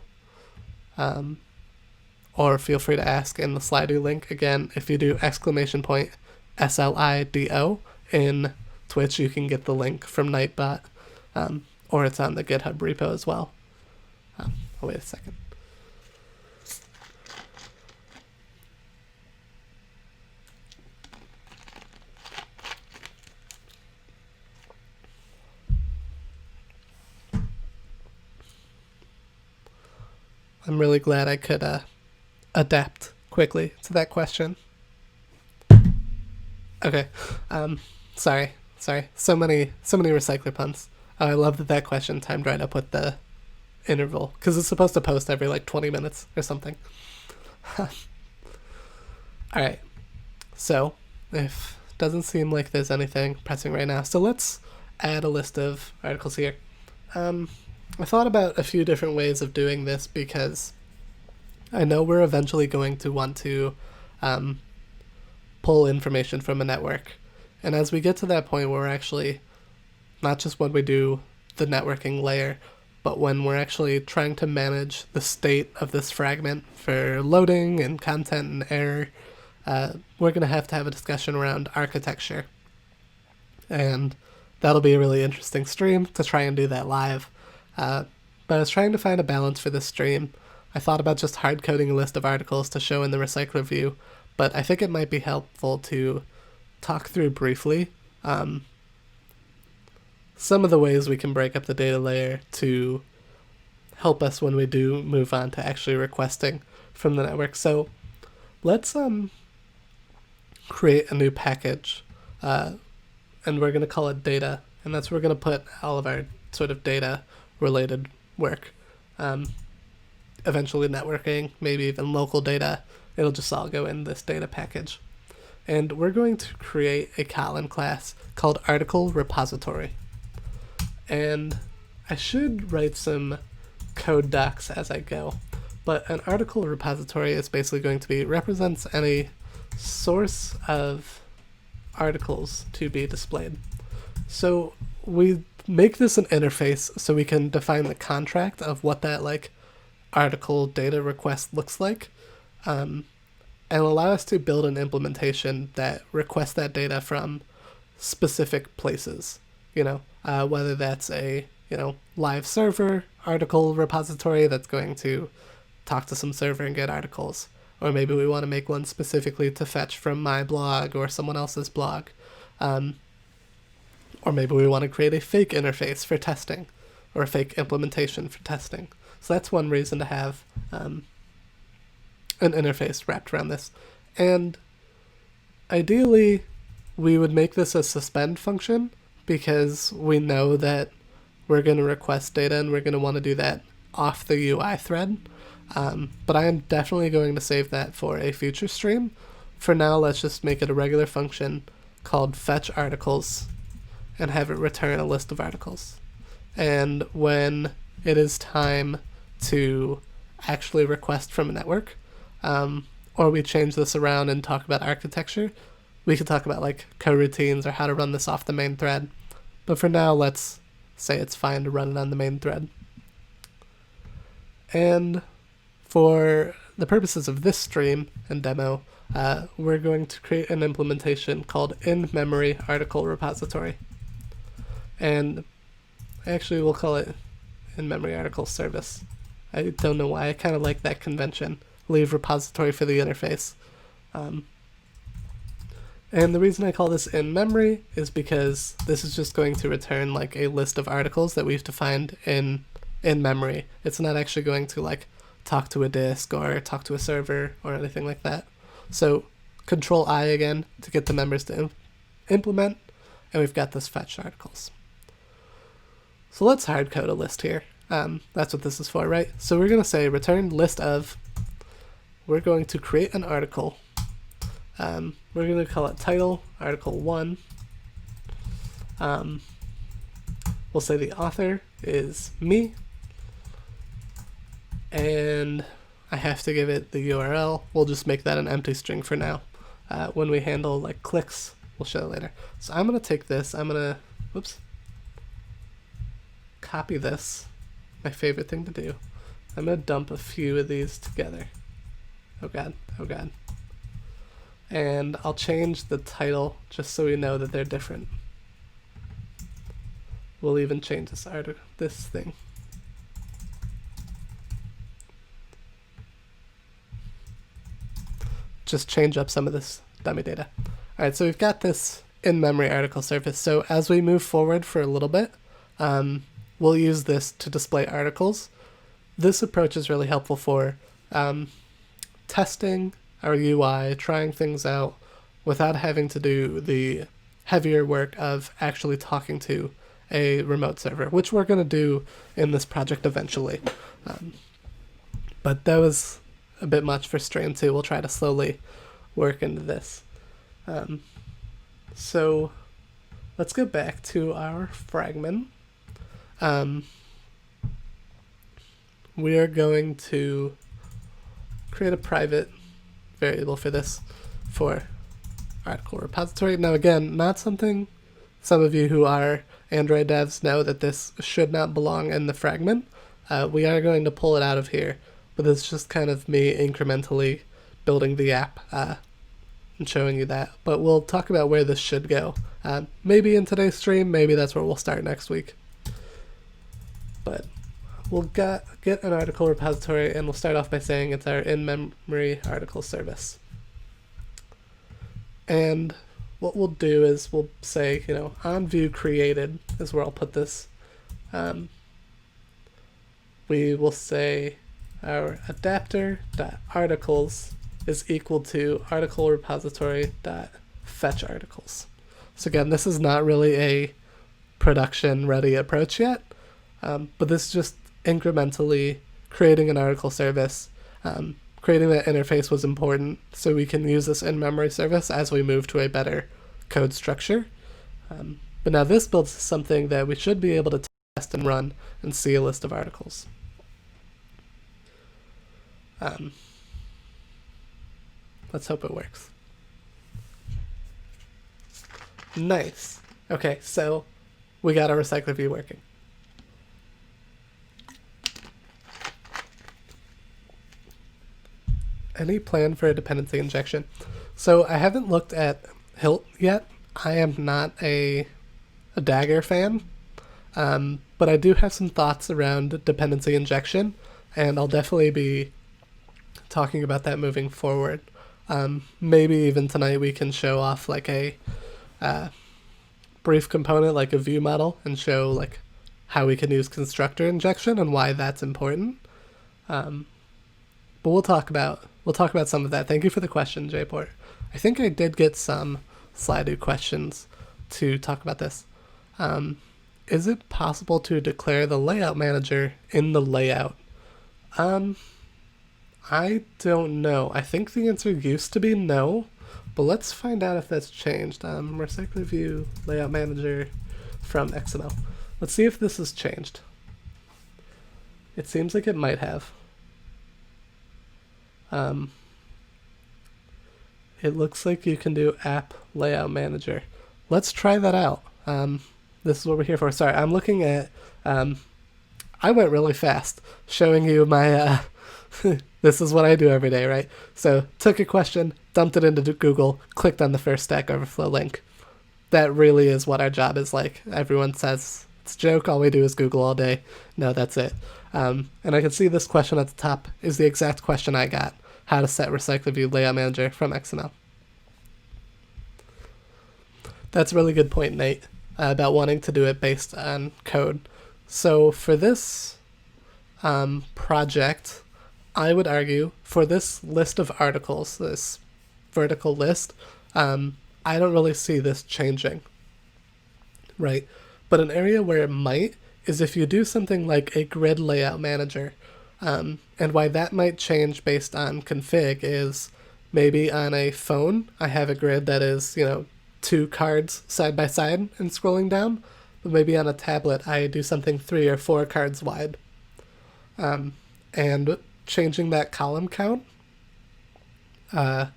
Or feel free to ask in the Slido link. Again, if you do !SLIDO in Twitch, you can get the link from Nightbot, or it's on the GitHub repo as well. Oh, wait a second. I'm really glad I could adapt quickly to that question. Okay, sorry. So many recycler puns. Oh, I love that question timed right up with the interval, because it's supposed to post every like 20 minutes or something. Alright, so if it doesn't seem like there's anything pressing right now, so let's add a list of articles here. I thought about a few different ways of doing this because I know we're eventually going to want to pull information from a network. And as we get to that point where we're actually, not just when we do the networking layer, but when we're actually trying to manage the state of this fragment for loading and content and error, we're going to have a discussion around architecture. And that'll be a really interesting stream to try and do that live. But I was trying to find a balance for this stream. I thought about just hard coding a list of articles to show in the recycler view, but I think it might be helpful to talk through briefly some of the ways we can break up the data layer to help us when we do move on to actually requesting from the network. So let's create a new package, and we're going to call it data, and that's where we're going to put all of our sort of data related work. Eventually networking, maybe even local data. It'll just all go in this data package. And we're going to create a Kotlin class called article repository. And I should write some code docs as I go, but an article repository is basically going to be represents any source of articles to be displayed. So we make this an interface so we can define the contract of what that like article data request looks like, and allow us to build an implementation that requests that data from specific places. Whether that's a live server article repository that's going to talk to some server and get articles, or maybe we want to make one specifically to fetch from my blog or someone else's blog, or maybe we want to create a fake interface for testing, or a fake implementation for testing. So that's one reason to have an interface wrapped around this. And ideally, we would make this a suspend function, because we know that we're going to request data and we're going to want to do that off the UI thread. But I am definitely going to save that for a future stream. For now, let's just make it a regular function called fetch articles and have it return a list of articles. And when it is time to actually request from a network, or we change this around and talk about architecture, we could talk about like coroutines or how to run this off the main thread. But for now, let's say it's fine to run it on the main thread. And for the purposes of this stream and demo, we're going to create an implementation called in-memory article repository. And actually we'll call it in-memory article service. I don't know why, I kind of like that convention. Leave repository for the interface. And the reason I call this in memory is because this is just going to return like a list of articles that we've defined in memory. It's not actually going to like talk to a disk or talk to a server or anything like that. So Control I again to get the members to implement, and we've got this fetch articles. So let's hard code a list here. That's what this is for, right? So we're going to say return list of, we're going to create an article. We're going to call it title article 1. We'll say the author is me, and I have to give it the URL. We'll just make that an empty string for now. When we handle like clicks, we'll show it later. So I'm going to take this, I'm going to, copy this, my favorite thing to do. I'm going to dump a few of these together. Oh god, oh god. And I'll change the title just so we know that they're different. We'll even change this thing. Just change up some of this dummy data. Alright, so we've got this in-memory article service. So as we move forward for a little bit, we'll use this to display articles. This approach is really helpful for testing our UI, trying things out without having to do the heavier work of actually talking to a remote server, which we're going to do in this project eventually. But that was a bit much for stream 2. We'll try to slowly work into this. So let's go back to our fragment. We are going to create a private variable for this for article repository. Now again, not something some of you who are Android devs know that this should not belong in the fragment. We are going to pull it out of here, but it's just kind of me incrementally building the app and showing you that. But we'll talk about where this should go. Maybe in today's stream, maybe that's where we'll start next week. But we'll get an article repository, and we'll start off by saying it's our in-memory article service. And what we'll do is we'll say, on view created is where I'll put this. We will say our adapter.articles is equal to article repository.fetch articles. So again, this is not really a production ready approach yet, but this is just incrementally creating an article service. Creating that interface was important so we can use this in-memory service as we move to a better code structure. But now this builds something that we should be able to test and run and see a list of articles. Let's hope it works. Nice. Okay, so we got our RecyclerView working. Any plan for a dependency injection? So I haven't looked at Hilt yet. I am not a Dagger fan, but I do have some thoughts around dependency injection, and I'll definitely be talking about that moving forward. Maybe even tonight we can show off like a brief component, like a view model, and show like how we can use constructor injection and why that's important. But we'll talk about some of that. Thank you for the question, Jayport. I think I did get some Slido questions to talk about this. Is it possible to declare the layout manager in the layout? I don't know. I think the answer used to be no, but let's find out if that's changed. RecyclerView layout manager from XML. Let's see if this has changed. It seems like it might have. It looks like you can do app layout manager. Let's try that out. This is what we're here for. Sorry, I'm looking at, I went really fast showing you my, this is what I do every day, right? So took a question, dumped it into Google, clicked on the first Stack Overflow link. That really is what our job is like. Everyone says it's a joke, all we do is Google all day. No, that's it. And I can see this question at the top is the exact question I got. How to set RecyclerView layout manager from XML. That's a really good point, Nate, about wanting to do it based on code. So for this project, I would argue for this list of articles, this vertical list, I don't really see this changing, right? But an area where it might is if you do something like a grid layout manager. And why that might change based on config is maybe on a phone, I have a grid that is, 2 cards side by side and scrolling down, but maybe on a tablet, I do something 3 or 4 cards wide. And changing that column count can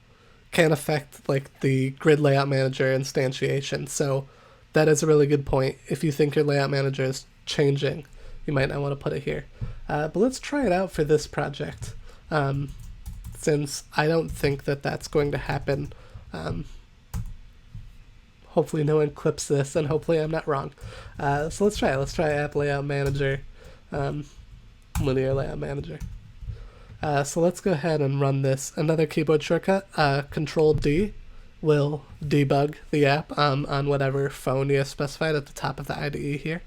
affect like the grid layout manager instantiation. So that is a really good point. If you think your layout manager is changing, you might not want to put it here. But let's try it out for this project, since I don't think that that's going to happen. Hopefully no one clips this, and hopefully I'm not wrong. So let's try it. Let's try app layout manager, linear layout manager. So let's go ahead and run this. Another keyboard shortcut, Control D, will debug the app on whatever phone you have specified at the top of the IDE here.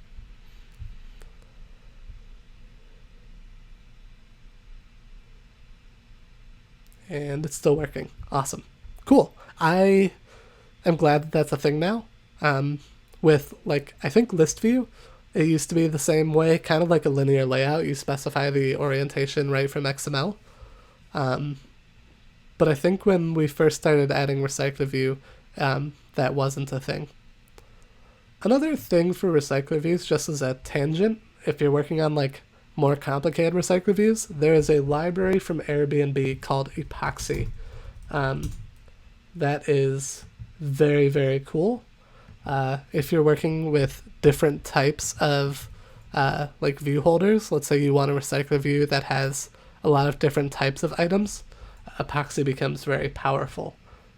And it's still working. Awesome. Cool. I am glad that that's a thing now. With, like, I think list view, it used to be the same way, kind of like a linear layout. You specify the orientation right from XML. But I think when we first started adding RecyclerView, that wasn't a thing. Another thing for RecyclerViews, just as a tangent, if you're working on, like, more complicated RecyclerViews, there is a library from Airbnb called Epoxy. That is very, very cool. If you're working with different types of like view holders, let's say you want a recycler view that has a lot of different types of items, epoxy becomes very powerful.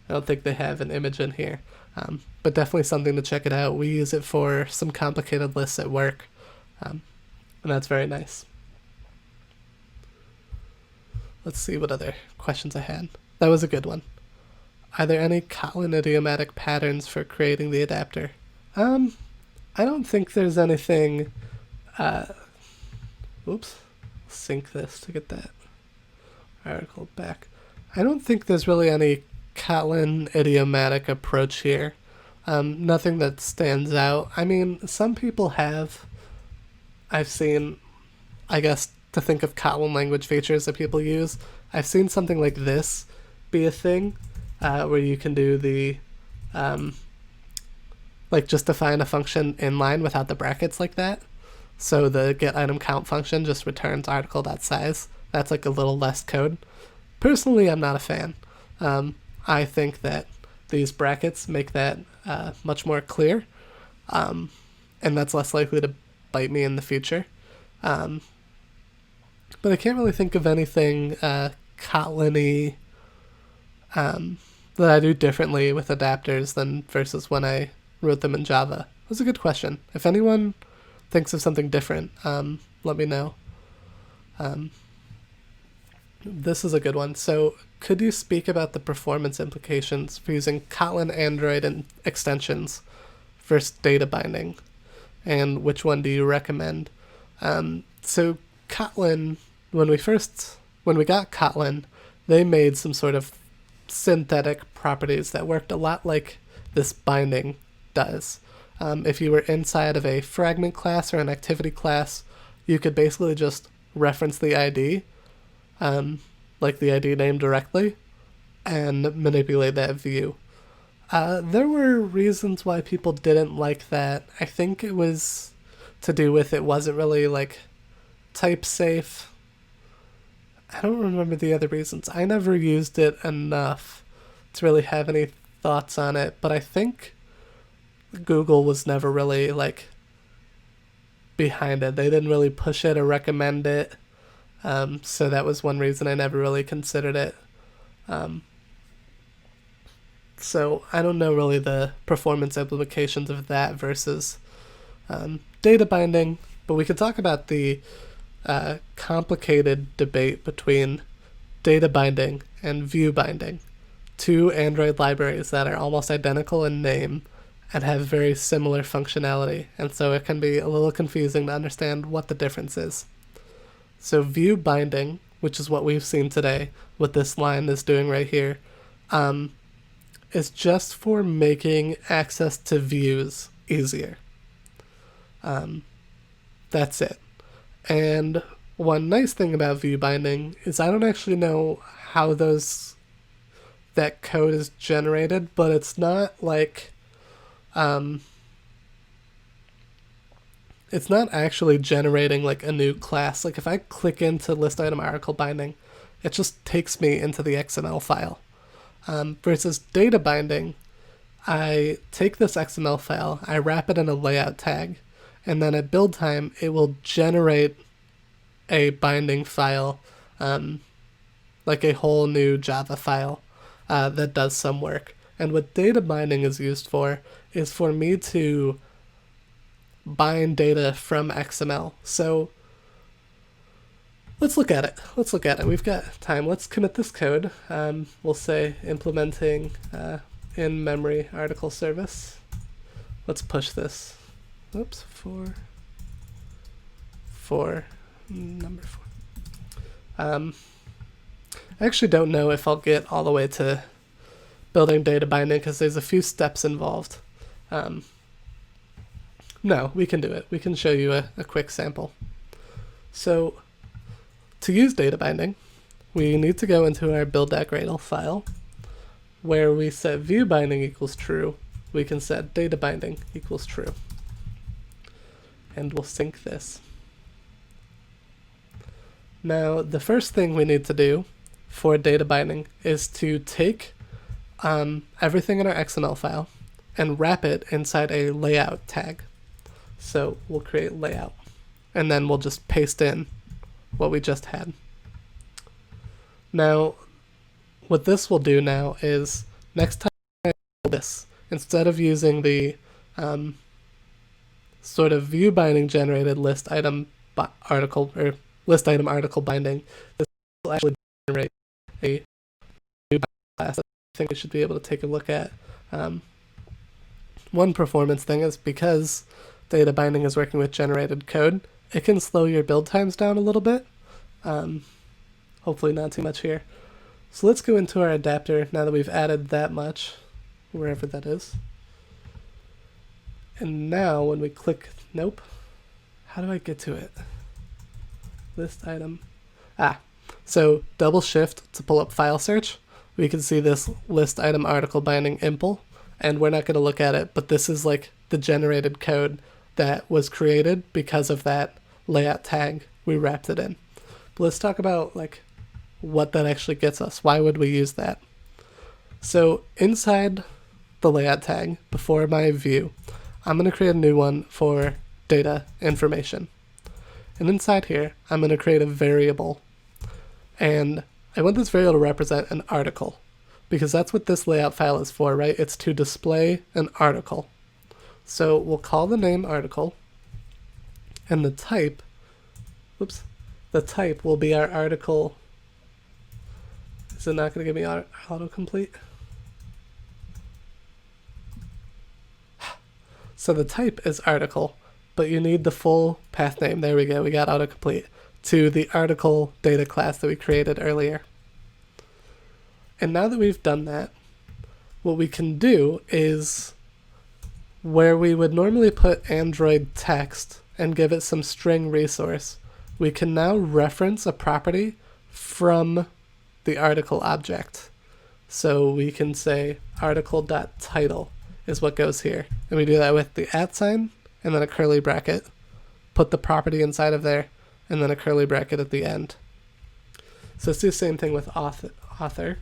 I don't think they have an image in here, but definitely something to check it out. We use it for some complicated lists at work, and that's very nice. Let's see what other questions I had. That was a good one. Are there any Kotlin idiomatic patterns for creating the adapter? I don't think there's anything. Oops, sync this to get that article back. I don't think there's really any Kotlin idiomatic approach here. Nothing that stands out. I mean, some people have. I've seen, I guess, to think of Kotlin language features that people use, I've seen something like this be a thing, where you can do the, like just define a function inline without the brackets like that. So the getItemCount function just returns article.size. That's like a little less code. Personally, I'm not a fan. I think that these brackets make that much more clear, and that's less likely to bite me in the future. But I can't really think of anything Kotlin-y that I do differently with adapters than versus when I wrote them in Java. That's a good question. If anyone thinks of something different, let me know. This is a good one. So could you speak about the performance implications for using Kotlin Android and extensions versus data binding? And which one do you recommend? So Kotlin, when we got Kotlin, they made some sort of synthetic properties that worked a lot like this binding does. If you were inside of a fragment class or an activity class, you could basically just reference the ID, like the ID name directly, and manipulate that view. There were reasons why people didn't like that. I think it was to do with it wasn't really like type safe. I don't remember the other reasons. I never used it enough to really have any thoughts on it, but I think Google was never really like behind it. They didn't really push it or recommend it. So that was one reason I never really considered it. So I don't know really the performance implications of that versus data binding, but we could talk about the complicated debate between data binding and view binding, two Android libraries that are almost identical in name and have very similar functionality, and so it can be a little confusing to understand what the difference is. So view binding, which is what we've seen today, what this line is doing right here, is just for making access to views easier. That's it. And one nice thing about view binding is I don't actually know how that code is generated, but it's not like it's not actually generating like a new class. Like if I click into list item article binding, it just takes me into the XML file. Versus data binding, I take this XML file, I wrap it in a layout tag, and then at build time, it will generate a binding file, like a whole new Java file that does some work. And what data binding is used for is for me to bind data from XML. So let's look at it. We've got time. Let's commit this code. We'll say implementing in-memory article service. Let's push this. Oops, number 4. I actually don't know if I'll get all the way to building data binding because there's a few steps involved. No, we can do it. We can show you a quick sample. So to use data binding, we need to go into our build.gradle file where we set view binding equals true. We can set data binding equals true. And we'll sync this. Now, the first thing we need to do for data binding is to take everything in our XML file, and wrap it inside a layout tag. So we'll create layout, and then we'll just paste in what we just had. Now, what this will do now is next time I do this, instead of using the sort of view binding generated list item article or list item article binding, this will actually generate a new class that I think we should be able to take a look at. One performance thing is because data binding is working with generated code, it can slow your build times down a little bit. Hopefully not too much here. So let's go into our adapter now that we've added that much, wherever that is. And now when we click, nope, how do I get to it? List item. So double shift to pull up file search. We can see this list item article binding impl, and we're not going to look at it, but this is like the generated code that was created because of that layout tag. We wrapped it in. But let's talk about like what that actually gets us. Why would we use that? So inside the layout tag, before my view, I'm going to create a new one for data information. And inside here, I'm going to create a variable. And I want this variable to represent an article, because that's what this layout file is for, right? It's to display an article. So we'll call the name article, and the type, the type will be our article. Is it not going to give me autocomplete? So the type is article, but you need the full path name. There we go, we got autocomplete to the article data class that we created earlier. And now that we've done that, what we can do is where we would normally put Android text and give it some string resource, we can now reference a property from the article object. So we can say article.title is what goes here. And we do that with the @ and then a curly bracket, put the property inside of there, and then a curly bracket at the end. So let's do the same thing with author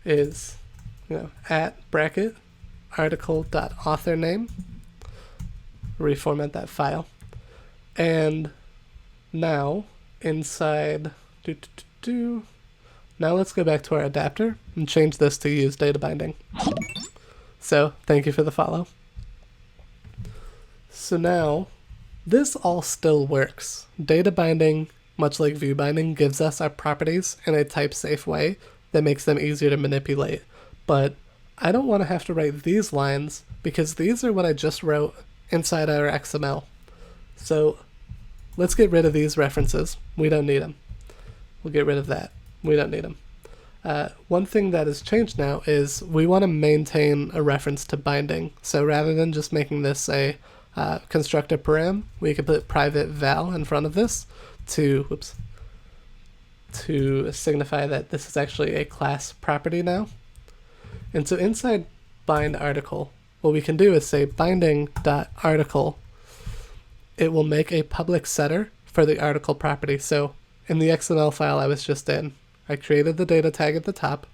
is, @ bracket article.author name, reformat that file. And now inside now let's go back to our adapter and change this to use data binding. So thank you for the follow. So now this all still works. Data binding, much like view binding, gives us our properties in a type safe way that makes them easier to manipulate. But I don't want to have to write these lines because these are what I just wrote inside our XML. So let's get rid of these references. We don't need them. We'll get rid of that. We don't need them. One thing that has changed now is we want to maintain a reference to binding. So rather than just making this a constructor param, we can put private val in front of this to signify that this is actually a class property now. And so inside bind article, what we can do is say binding.article. It will make a public setter for the article property. So in the XML file I was just in, I created the data tag at the top,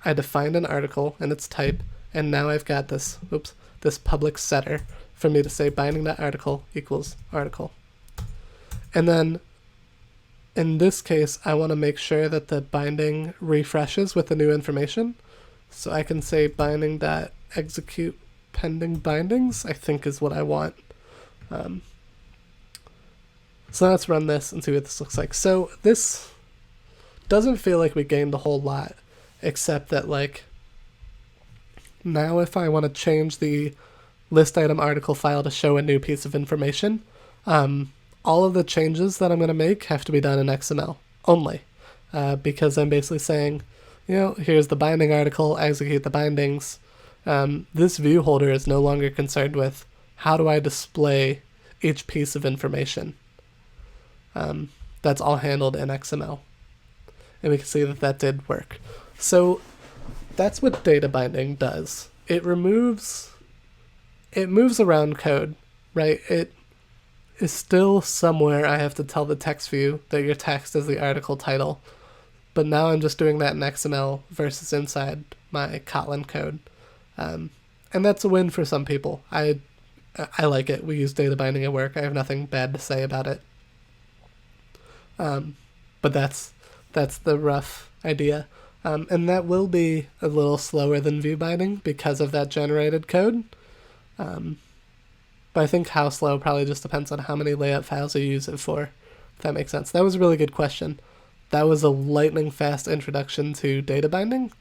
I defined an article and its type, and now I've got this public setter for me to say binding.article equals article. And then in this case, I want to make sure that the binding refreshes with the new information. So I can say binding.execute pending bindings, I think is what I want. So let's run this and see what this looks like. So this doesn't feel like we gained a whole lot, except that like now if I want to change the list item article file to show a new piece of information, all of the changes that I'm going to make have to be done in XML only, because I'm basically saying, here's the binding article, execute the bindings. This view holder is no longer concerned with how do I display each piece of information. That's all handled in XML. And we can see that that did work. So that's what data binding does. It moves around code, right? It is still somewhere I have to tell the text view that your text is the article title. But now I'm just doing that in XML versus inside my Kotlin code. And that's a win for some people. I like it. We use data binding at work. I have nothing bad to say about it. But that's the rough idea. And that will be a little slower than view binding because of that generated code. But I think how slow probably just depends on how many layout files you use it for, if that makes sense. That was a really good question. That was a lightning fast introduction to data binding.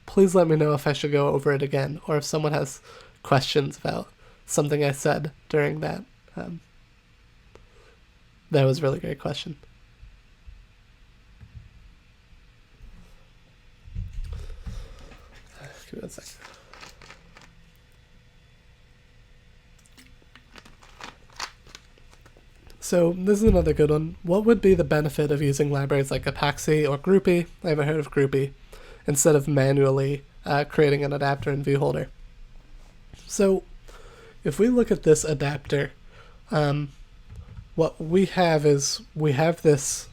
Please let me know if I should go over it again, or if someone has questions about something I said during that. That was a really great question. Give me 1 second. So this is another good one. What would be the benefit of using libraries like Epoxy or Groupie? I haven't heard of Groupie. Instead of manually creating an adapter in ViewHolder. So if we look at this adapter, what we have is we have this,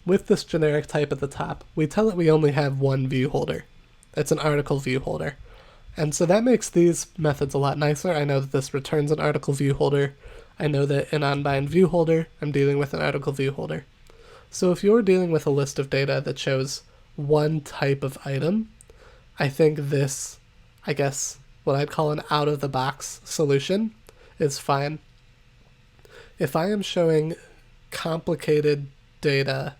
with this generic type at the top, we tell it we only have one view holder. It's an article view holder. And so that makes these methods a lot nicer. I know that this returns an article view holder. I know that in onBind view holder, I'm dealing with an article view holder. So if you're dealing with a list of data that shows one type of item, I think this, I guess, what I'd call an out-of-the-box solution is fine. If I am showing complicated data,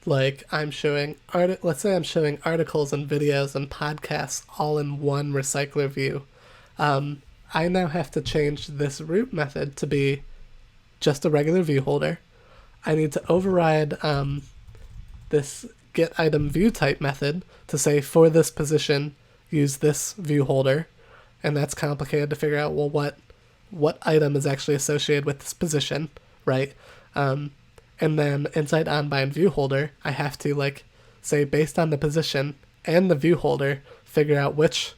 like I'm showing, let's say I'm showing articles and videos and podcasts all in one recycler view, I now have to change this root method to be just a regular view holder. I need to override this getItemViewType method to say for this position use this view holder, and that's complicated to figure out, well, what item is actually associated with this position, right? And then inside onBind view holder, I have to like say based on the position and the view holder, figure out which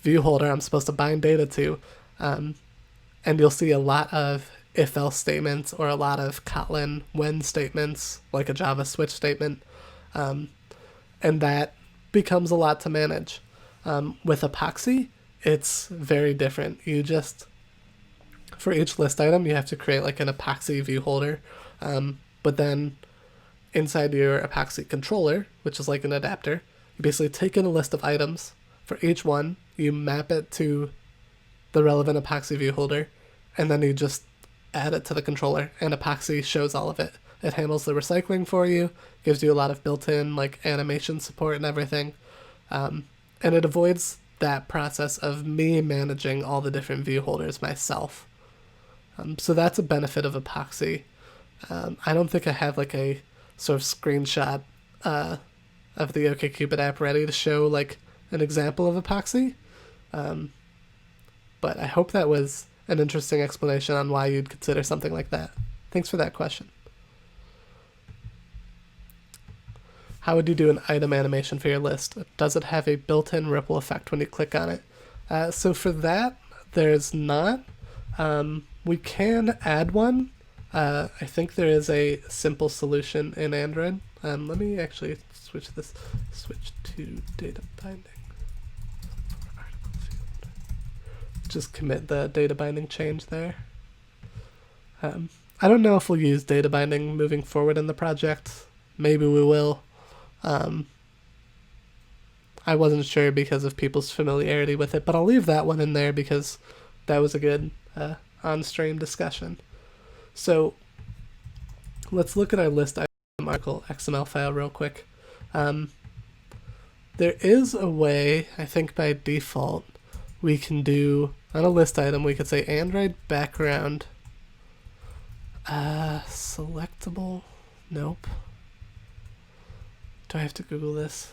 view holder I'm supposed to bind data to. And you'll see a lot of if-else statements or a lot of Kotlin when statements, like a Java switch statement. And that becomes a lot to manage. With Epoxy, it's very different. You just, for each list item, you have to create like an Epoxy view holder. But then inside your Epoxy controller, which is like an adapter, you basically take in a list of items. For each one, you map it to the relevant Epoxy view holder, and then you just add it to the controller, and Epoxy shows all of it. It handles the recycling for you, gives you a lot of built-in like animation support and everything, and it avoids that process of me managing all the different view holders myself. So that's a benefit of Epoxy. I don't think I have like a sort of screenshot of the OkCupid app ready to show like an example of Epoxy, but I hope that was an interesting explanation on why you'd consider something like that. Thanks for that question. How would you do an item animation for your list? Does it have a built-in ripple effect when you click on it? So for that, there's not. We can add one. I think there is a simple solution in Android. Let me actually switch to data binding. Just commit the data binding change there. I don't know if we'll use data binding moving forward in the project. Maybe we will. I wasn't sure because of people's familiarity with it, but I'll leave that one in there because that was a good on-stream discussion. So let's look at our list item article XML file real quick. There is a way, I think by default, we can do, on a list item, we could say Android background selectable. Nope. Do I have to Google this?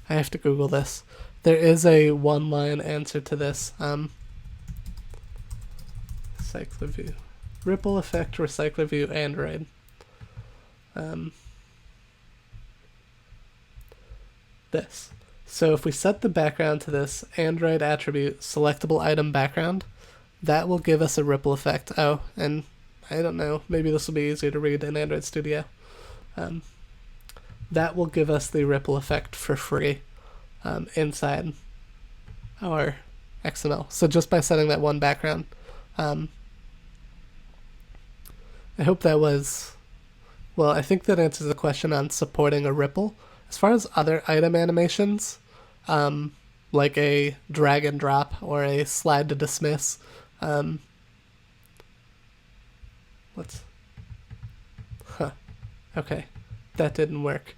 I have to Google this. There is a one-line answer to this. RecyclerView. Ripple effect RecyclerView Android. This. So if we set the background to this Android attribute selectable item background, that will give us a ripple effect. Oh, and I don't know, maybe this will be easier to read in Android Studio. That will give us the ripple effect for free. inside our XML. So just by setting that one background. I hope that was, well, I think that answers the question on supporting a ripple. As far as other item animations, like a drag and drop or a slide to dismiss, okay, that didn't work.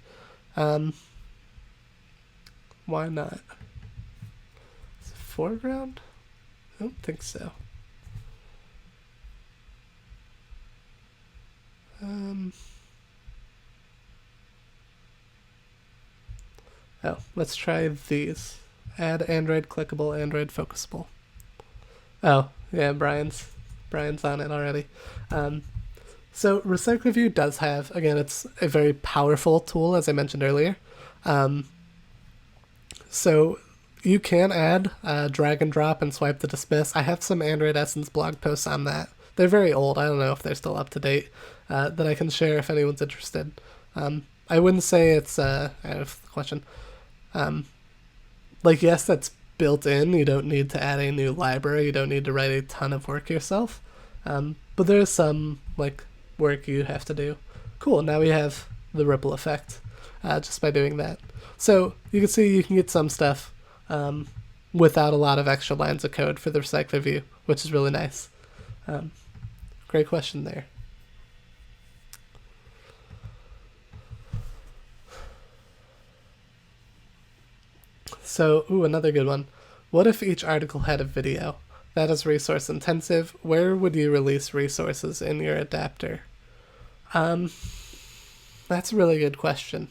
Why not? Is it foreground? I don't think so. Oh, let's try these. Add Android clickable, Android focusable. Oh, yeah, Brian's on it already. So RecyclerView does have, again, it's a very powerful tool, as I mentioned earlier. So you can add drag and drop and swipe to dismiss. I have some Android Essence blog posts on that. They're very old. I don't know if they're still up to date, that I can share if anyone's interested. I wouldn't say it's, I have the question. Like, yes, that's built in. You don't need to add a new library. You don't need to write a ton of work yourself. But there's some, like, work you have to do. Cool, now we have the ripple effect just by doing that. So you can see you can get some stuff without a lot of extra lines of code for the RecyclerView, which is really nice. Great question there. So, another good one. What if each article had a video? That is resource intensive. Where would you release resources in your adapter? That's a really good question.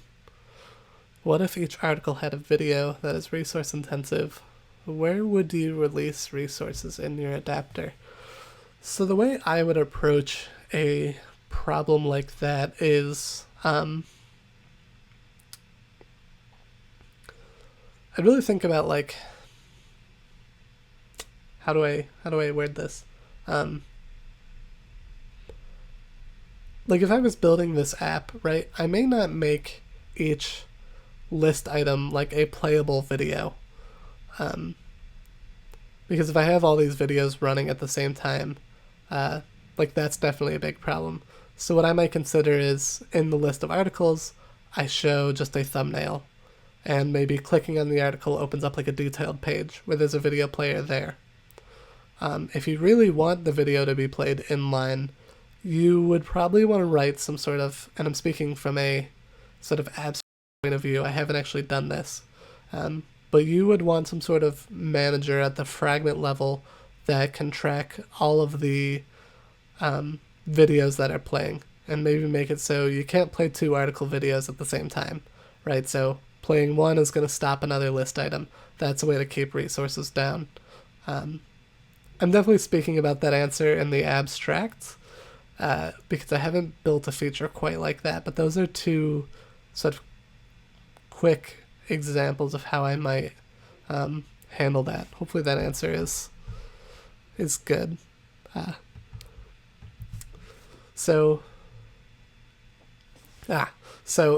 What if each article had a video that is resource intensive? Where would you release resources in your adapter? So the way I would approach a problem like that is, I'd really think about, like, how do I word this? Like, if I was building this app, right, I may not make each list item like a playable video. Because if I have all these videos running at the same time, like, that's definitely a big problem. So what I might consider is, in the list of articles, I show just a thumbnail, and maybe clicking on the article opens up like a detailed page where there's a video player there. If you really want the video to be played inline, you would probably want to write some sort of, and I'm speaking from a sort of abstract point of view, I haven't actually done this, but you would want some sort of manager at the fragment level that can track all of the videos that are playing, and maybe make it so you can't play 2 article videos at the same time, right? So playing one is going to stop another list item. That's a way to keep resources down. I'm definitely speaking about that answer in the abstract, because I haven't built a feature quite like that, but those are 2 sort of quick examples of how I might handle that. Hopefully that answer is good. So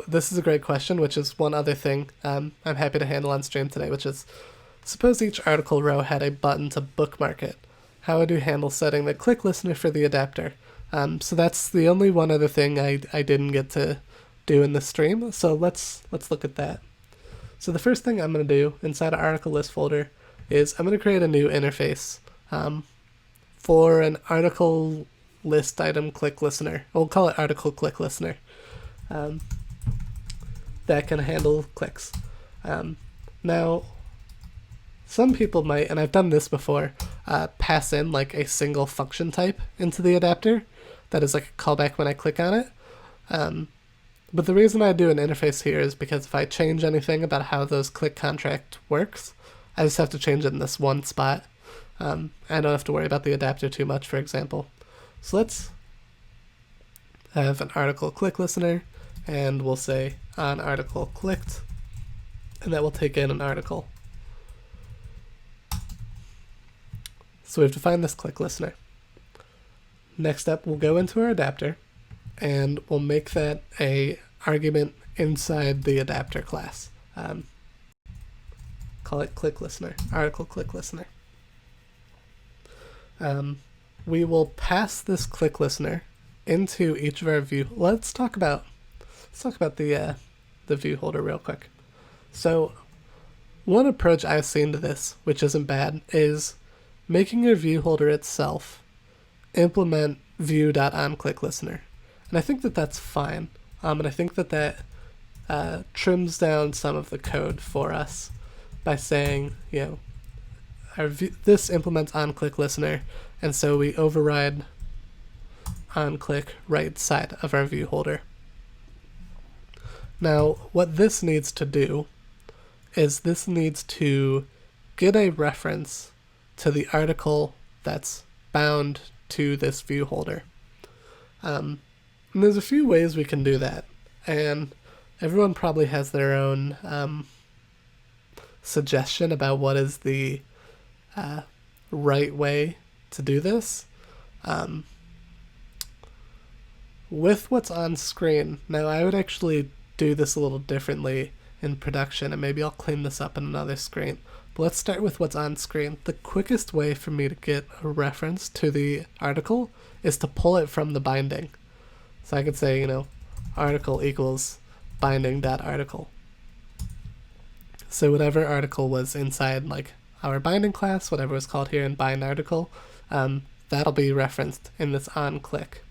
this is a great question, which is one other thing I'm happy to handle on stream today, which is, suppose each article row had a button to bookmark it. How would you handle setting the click listener for the adapter? So that's the only one other thing I didn't get to do in the stream, so let's look at that. So the first thing I'm going to do inside an article list folder is I'm going to create a new interface for an article list item click listener. We'll call it article click listener. That can handle clicks. Now, some people might, and I've done this before, pass in like a single function type into the adapter that is like a callback when I click on it. But the reason I do an interface here is because if I change anything about how those click contract works, I just have to change it in this one spot. I don't have to worry about the adapter too much, for example. So let's have an article click listener, and we'll say on article clicked, and that will take in an article. So we have defined this click listener. Next up, we'll go into our adapter, and we'll make that a argument inside the adapter class. call it click listener, article click listener. We will pass this click listener into each of our view. Let's talk about the view holder real quick. So one approach I've seen to this, which isn't bad, is making your view holder itself implement view.onClickListener. And I think that that's fine. And I think that trims down some of the code for us by saying, this implements onClickListener, and so we override onClick right side of our view holder. Now, what this needs to do is this needs to get a reference to the article that's bound to this view holder. And there's a few ways we can do that, and everyone probably has their own suggestion about what is the right way to do this. With what's on screen, now I would actually do this a little differently in production, and maybe I'll clean this up in another screen. But let's start with what's on screen. The quickest way for me to get a reference to the article is to pull it from the binding. So I could say, article equals binding.article. So whatever article was inside like our binding class, whatever was called here in bind article, that'll be referenced in this onClick.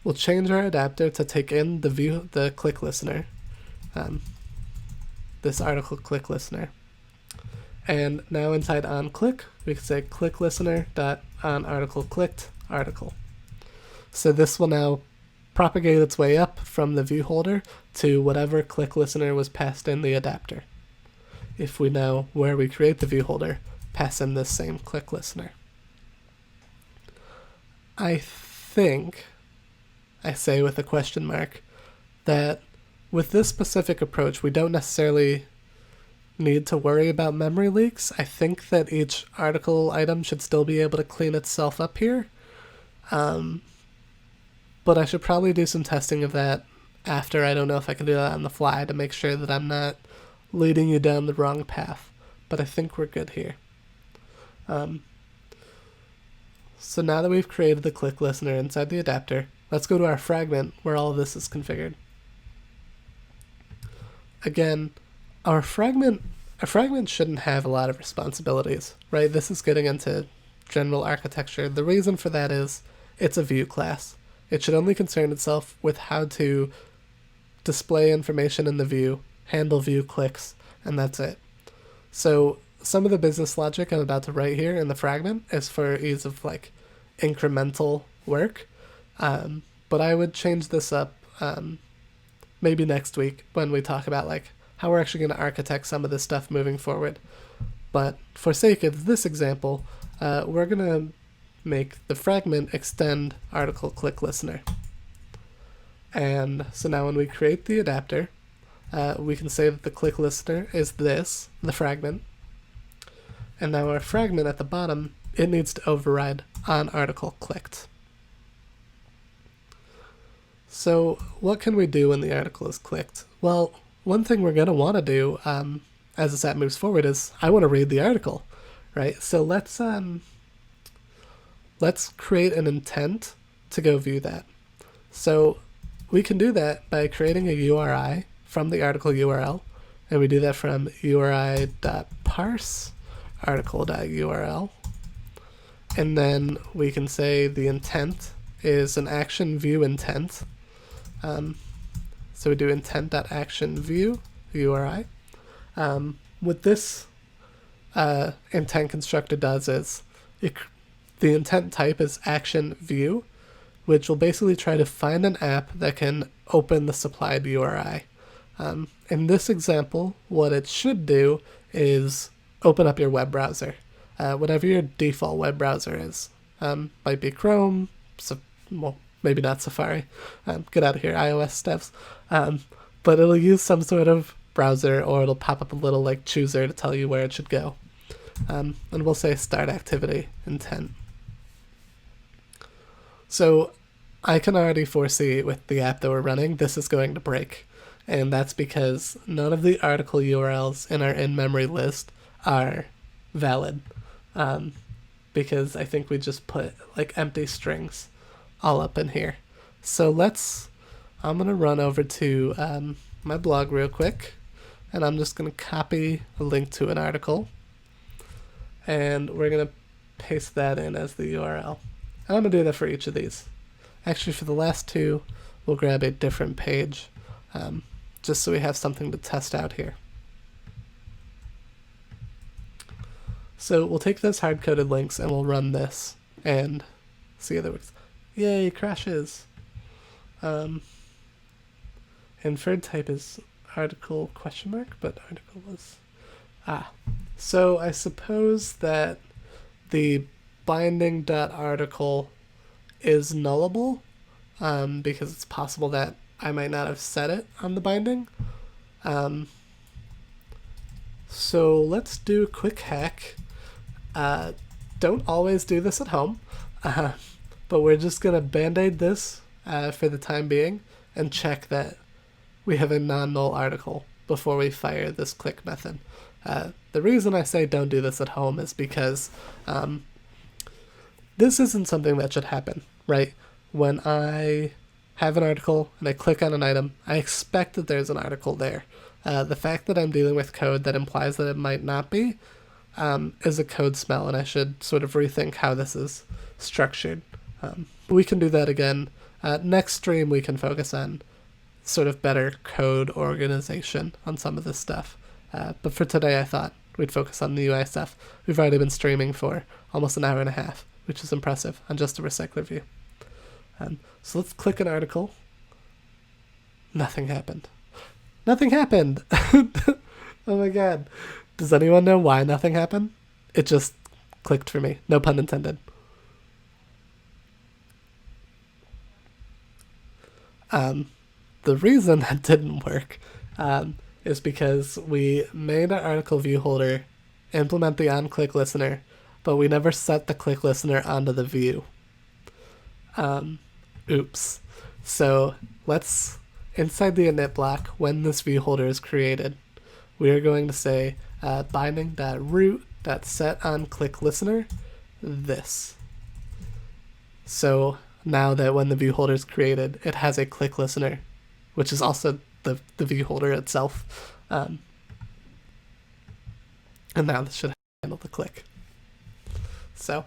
We'll change our adapter to take in the click listener, this article click listener. And now inside onClick, we can say click listener dot on article clicked article. So this will now propagate its way up from the view holder to whatever click listener was passed in the adapter. If we now, where we create the view holder, pass in this same click listener. I think, I say with a question mark, that with this specific approach, we don't necessarily need to worry about memory leaks. I think that each article item should still be able to clean itself up here. But I should probably do some testing of that after. I don't know if I can do that on the fly to make sure that I'm not leading you down the wrong path. But I think we're good here. So now that we've created the click listener inside the adapter, let's go to our fragment where all of this is configured. Again, our fragment shouldn't have a lot of responsibilities, right? This is getting into general architecture. The reason for that is it's a view class. It should only concern itself with how to display information in the view, handle view clicks, and that's it. So some of the business logic I'm about to write here in the fragment is for ease of like incremental work, but I would change this up maybe next week when we talk about like how we're actually going to architect some of this stuff moving forward. But for sake of this example, we're going to make the fragment extend article click listener. And so now when we create the adapter, we can say that the click listener is this, the fragment. And now our fragment at the bottom, it needs to override on article clicked. So what can we do when the article is clicked? Well, one thing we're going to want to do as this app moves forward is I want to read the article, right? So let's create an intent to go view that. So we can do that by creating a URI from the article URL, and we do that from URI.parse article.url, and then we can say the intent is an action view intent. So we do intent.actionView URI. What this intent constructor does is the intent type is action view, which will basically try to find an app that can open the supplied URI. In this example, what it should do is open up your web browser, whatever your default web browser is. Might be Chrome, well, maybe not Safari. Get out of here, iOS devs. But it'll use some sort of browser, or it'll pop up a little like chooser to tell you where it should go. And we'll say start activity intent. So I can already foresee with the app that we're running, this is going to break. and that's because none of the article URLs in our in-memory list are valid, because I think we just put like empty strings all up in here. So I'm going to run over to my blog real quick, and I'm just going to copy a link to an article, and we're going to paste that in as the URL. And I'm going to do that for each of these. Actually, for the last two, we'll grab a different page, just so we have something to test out here. So we'll take those hard-coded links and we'll run this and see if it works. Yay, crashes. Inferred type is article question mark, but article was... So I suppose that the binding.article is nullable, because it's possible that I might not have set it on the binding. So let's do a quick hack. Don't always do this at home, but we're just going to band-aid this for the time being and check that we have a non-null article before we fire this click method. The reason I say don't do this at home is because this isn't something that should happen, right? When I have an article and I click on an item, I expect that there's an article there. The fact that I'm dealing with code that implies that it might not be is a code smell, and I should sort of rethink how this is structured. We can do that again. Next stream we can focus on sort of better code organization on some of this stuff. But for today I thought we'd focus on the UI stuff. We've already been streaming for almost an hour and a half, which is impressive on just a recycler view. So let's click an article. Nothing happened. Nothing happened! Oh my god. Does anyone know why nothing happened? It just clicked for me. No pun intended. The reason that didn't work is because we made our article view holder implement the onClick listener, but we never set the click listener onto the view. Oops. So let's, inside the init block, when this view holder is created, we are going to say binding.root.setOnClickListener this. So now that when the view holder is created, it has a click listener, which is also the view holder itself. And now this should handle the click. So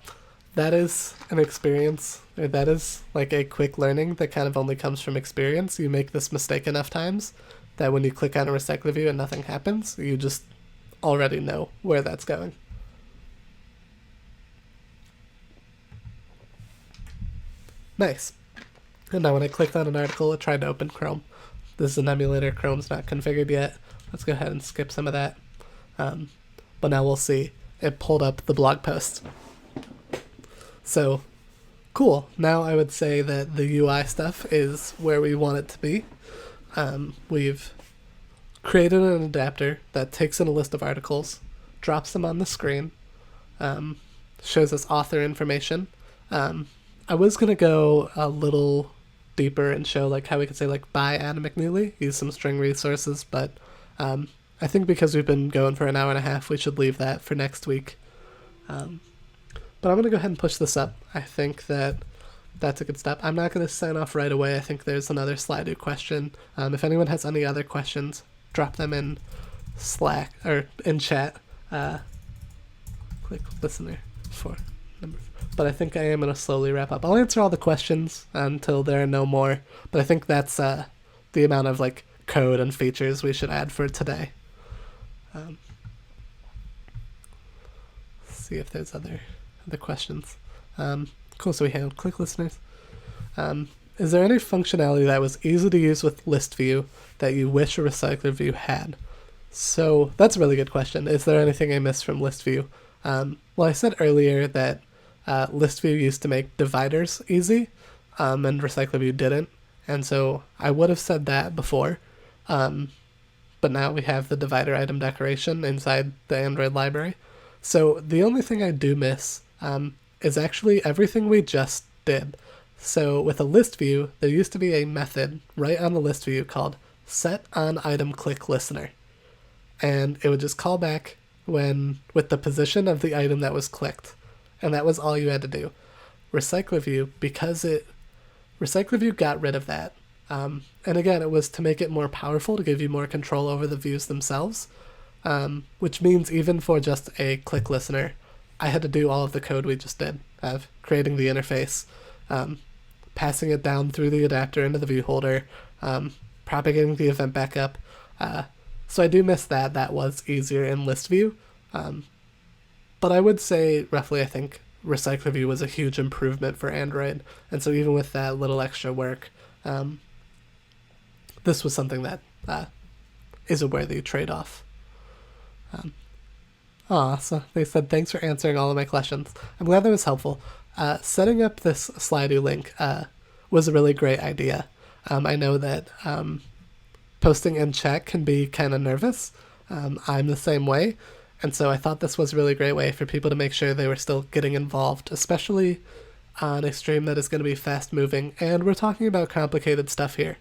that is an experience, or that is like a quick learning that kind of only comes from experience. You make this mistake enough times that when you click on a recycler view and nothing happens, you just already know where that's going. Nice. And now when I clicked on an article, it tried to open Chrome. This is an emulator. Chrome's not configured yet. Let's go ahead and skip some of that. But now we'll see. It pulled up the blog post. So, cool. Now I would say that the UI stuff is where we want it to be. We've created an adapter that takes in a list of articles, drops them on the screen, shows us author information. I was going to go a little deeper and show like how we could say like by Adam McNeely, use some string resources, but I think because we've been going for an hour and a half, we should leave that for next week. But I'm going to go ahead and push this up. I think that that's a good step. I'm not going to sign off right away. I think there's another Slido question. If anyone has any other questions, drop them in Slack or in chat. Click listener for number. But I think I am going to slowly wrap up. I'll answer all the questions until there are no more. But I think that's the amount of like code and features we should add for today. Let's see if there's other questions. Cool, so we handled click listeners. Is there any functionality that was easy to use with list view that you wish a recycler view had? So that's a really good question. Is there anything I missed from list view? Well, I said earlier that list view used to make dividers easy, and recycler view didn't. And so I would have said that before, but now we have the divider item decoration inside the Android library. So the only thing I do miss is actually everything we just did. So with a list view, there used to be a method right on the list view called set on item click listener. And it would just call back with the position of the item that was clicked. And that was all you had to do. RecyclerView, RecyclerView got rid of that. And again, it was to make it more powerful, to give you more control over the views themselves, which means even for just a click listener, I had to do all of the code we just did of creating the interface, passing it down through the adapter into the view holder, propagating the event backup. So I do miss that. That was easier in list view. But I would say roughly, I think RecyclerView was a huge improvement for Android. And so even with that little extra work, this was something that is a worthy trade-off. So they said, thanks for answering all of my questions. I'm glad that was helpful. Setting up this Slido link was a really great idea. I know that posting in chat can be kind of nervous. I'm the same way. And so I thought this was a really great way for people to make sure they were still getting involved, especially on a stream that is going to be fast moving. And we're talking about complicated stuff here.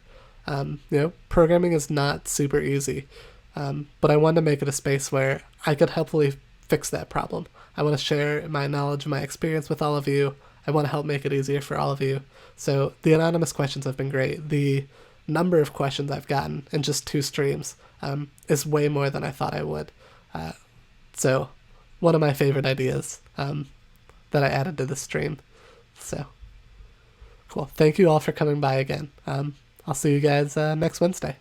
Programming is not super easy. But I wanted to make it a space where I could helpfully fix that problem. I want to share my knowledge and my experience with all of you. I want to help make it easier for all of you. So the anonymous questions have been great. The number of questions I've gotten in just 2 streams is way more than I thought I would. So one of my favorite ideas that I added to the stream. So cool. Thank you all for coming by again. I'll see you guys next Wednesday.